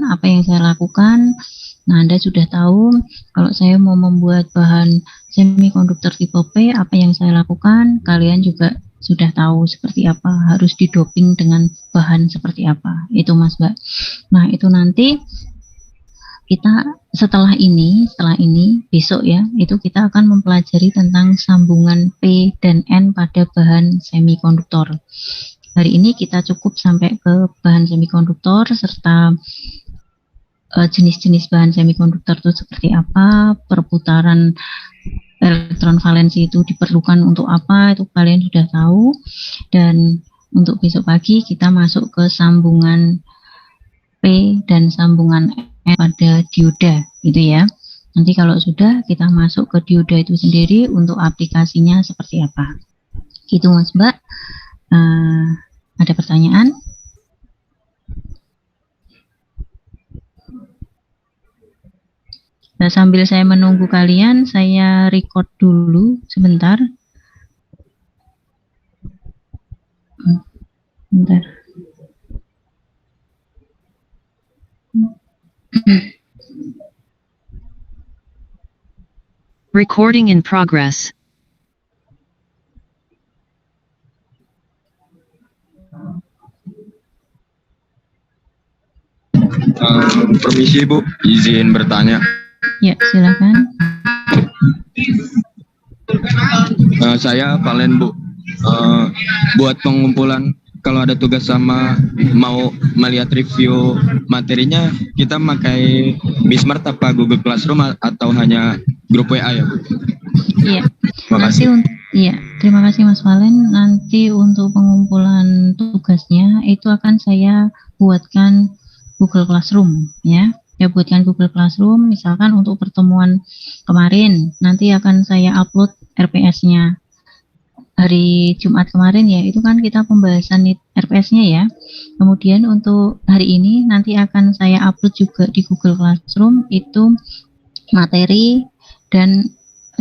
apa yang saya lakukan? Nah, Anda sudah tahu. Kalau saya mau membuat bahan semikonduktor tipe P, apa yang saya lakukan? Kalian juga sudah tahu seperti apa, harus didoping dengan bahan seperti apa. Itu Mas Mbak. Nah, itu nanti kita setelah ini besok ya, itu kita akan mempelajari tentang sambungan P dan N pada bahan semikonduktor. Hari ini kita cukup sampai ke bahan semikonduktor serta jenis-jenis bahan semikonduktor itu seperti apa, perputaran elektron valensi itu diperlukan untuk apa, itu kalian sudah tahu. Dan untuk besok pagi kita masuk ke sambungan P dan sambungan N pada dioda, gitu ya. Nanti kalau sudah, kita masuk ke dioda itu sendiri untuk aplikasinya seperti apa. Gitu Mas Mbak. Ada pertanyaan? Nah, sambil saya menunggu kalian, saya record dulu sebentar. Bentar. Recording in progress. Permisi Bu, izin bertanya. Ya, silakan. Saya Valen Bu. Buat pengumpulan, kalau ada tugas sama mau melihat review materinya, kita pakai Bismart apa Google Classroom atau hanya grup WA ya Bu? Iya. Terima kasih. Terima kasih Mas Valen. Nanti untuk pengumpulan tugasnya itu akan saya buatkan Google Classroom ya. Saya buatkan Google Classroom, misalkan untuk pertemuan kemarin, nanti akan saya upload RPS-nya. Hari Jumat kemarin ya, itu kan kita pembahasan RPS-nya ya. Kemudian untuk hari ini nanti akan saya upload juga di Google Classroom, itu materi dan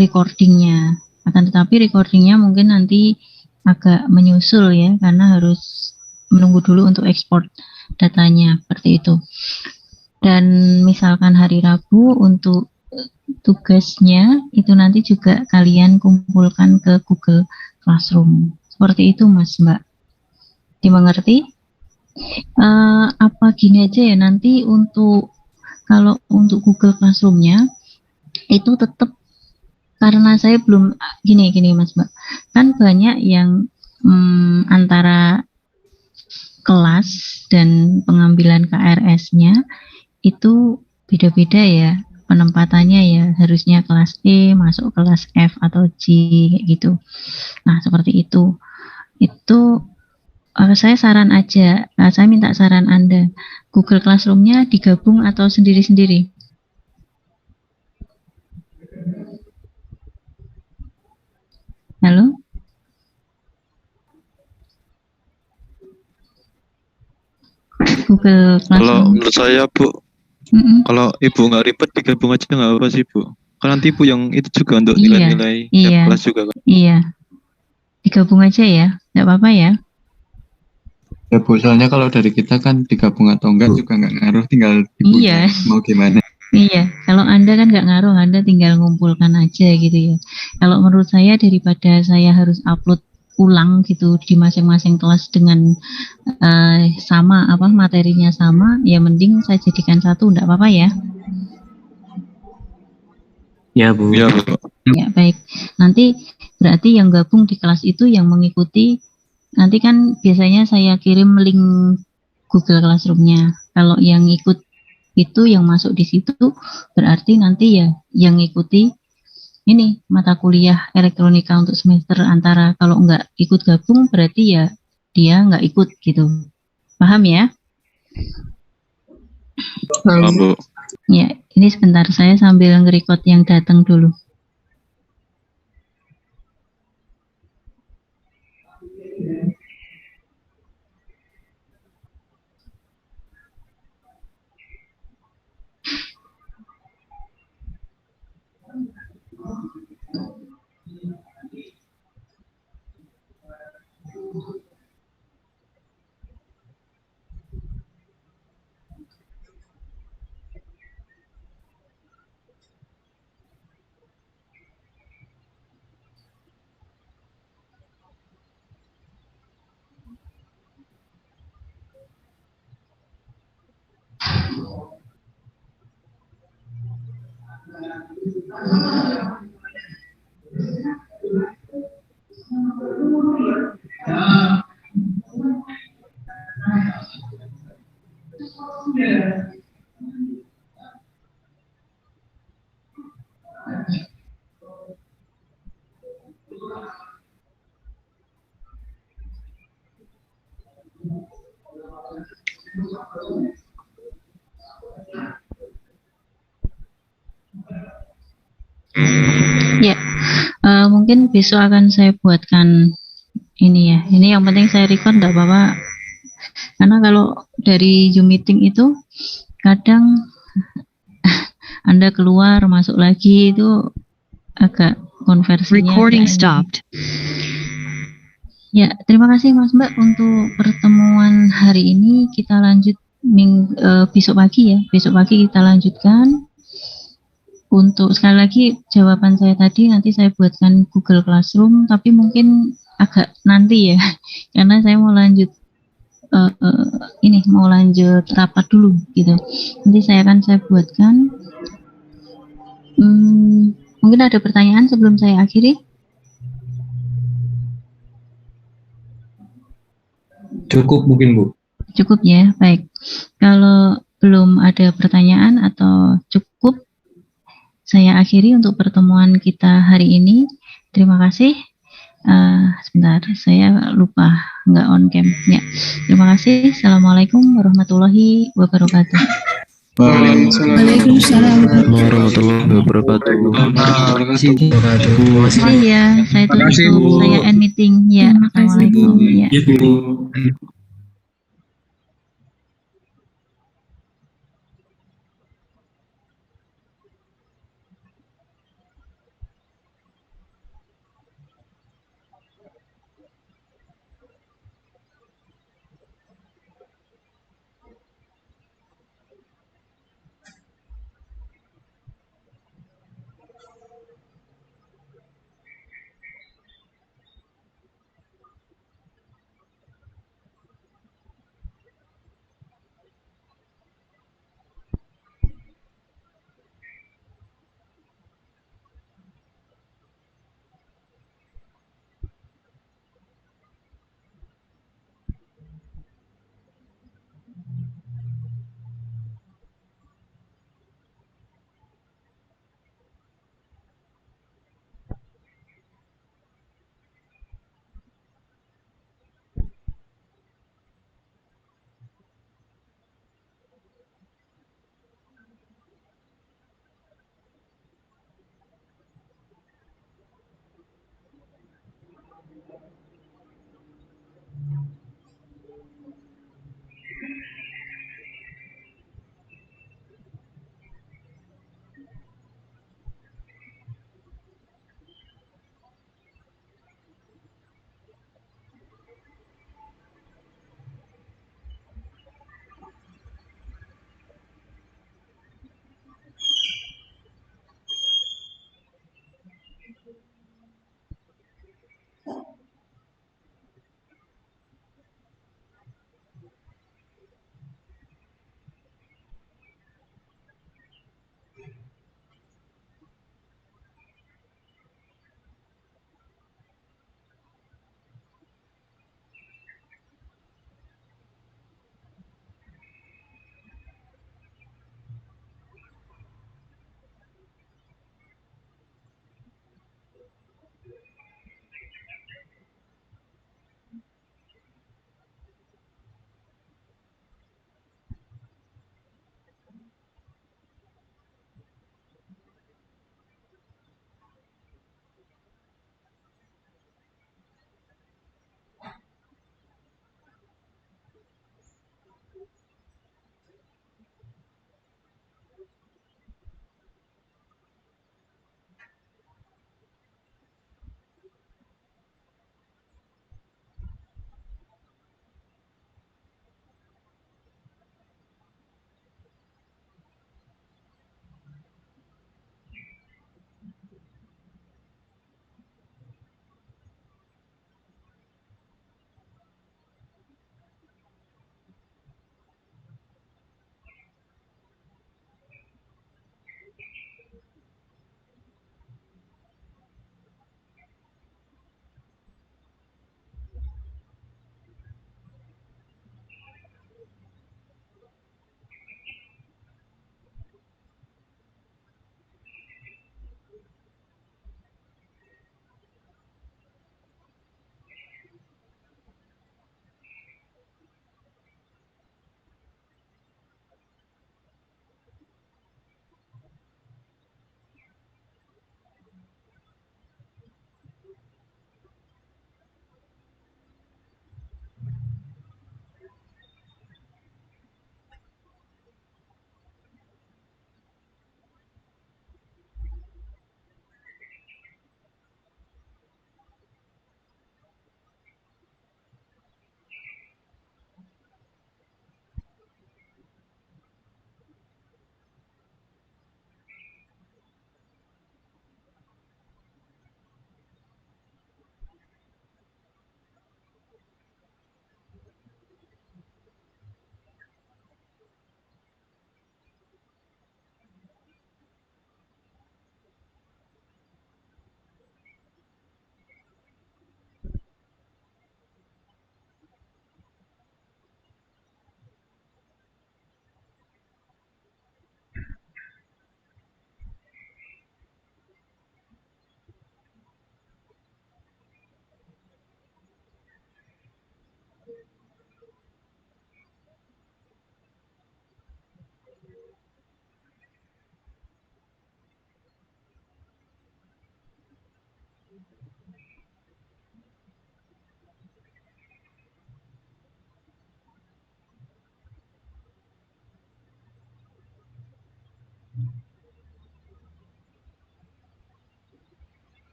recordingnya. Akan tetapi recordingnya mungkin nanti agak menyusul ya, karena harus menunggu dulu untuk ekspor datanya, seperti itu. Dan misalkan hari Rabu untuk tugasnya itu nanti juga kalian kumpulkan ke Google Classroom. Seperti itu Mas Mbak. Dimengerti? Apa gini aja ya, nanti kalau untuk Google Classroom-nya itu tetap, karena saya belum gini Mas Mbak. Kan banyak yang antara kelas dan pengambilan KRS-nya itu beda-beda ya penempatannya ya, harusnya kelas E masuk kelas F atau G kayak gitu. Nah seperti itu saya saran aja, saya minta saran Anda, Google Classroom-nya digabung atau sendiri-sendiri? Halo? Google Classroom. Kalau menurut saya Bu, kalau Ibu nggak ribet digabung aja nggak apa sih Bu. Kan nanti Ibu yang itu juga untuk nilai-nilai kelas juga kan. Iya, digabung aja ya, nggak apa-apa ya. Ya Bu, soalnya kalau dari kita kan digabung atau enggak juga nggak ngaruh, tinggal Ibu mau gimana. Iya, kalau Anda kan nggak ngaruh, Anda tinggal ngumpulkan aja gitu ya. Kalau menurut saya daripada saya harus upload ulang gitu di masing-masing kelas dengan sama materinya sama, ya mending saya jadikan satu, enggak apa-apa ya. Ya Bu. Ya Bu. Ya baik. Nanti berarti yang gabung di kelas itu yang mengikuti, nanti kan biasanya saya kirim link Google Classroom-nya. Kalau yang ikut itu yang masuk di situ berarti nanti ya yang ikuti ini mata kuliah elektronika untuk semester antara, kalau enggak ikut gabung berarti ya dia enggak ikut gitu. Paham ya? Paham Bu. Ya, Ini sebentar, saya sambil nge-record yang datang dulu. Ya, mungkin besok akan saya buatkan ini ya. Ini yang penting saya record enggak apa-apa. Karena kalau dari Zoom meeting itu kadang Anda keluar masuk lagi itu agak konversinya. Recording stopped. Ya, terima kasih Mas Mbak untuk pertemuan hari ini. Kita lanjut besok pagi ya. Besok pagi kita lanjutkan. Untuk sekali lagi jawaban saya tadi nanti saya buatkan Google Classroom, tapi mungkin agak nanti ya, karena saya mau lanjut mau lanjut rapat dulu gitu. Nanti saya buatkan. Mungkin ada pertanyaan sebelum saya akhiri? Cukup mungkin Bu. Cukup ya, baik. Kalau belum ada pertanyaan atau cukup, saya akhiri untuk pertemuan kita hari ini. Terima kasih. Sebentar, saya lupa nggak on cam. Ya, terima kasih. Assalamualaikum warahmatullahi wabarakatuh. Waalaikumsalam warahmatullahi wabarakatuh. Terima kasih. Iya, saya tutup. Saya end meeting. Ya, assalamualaikum. Ya.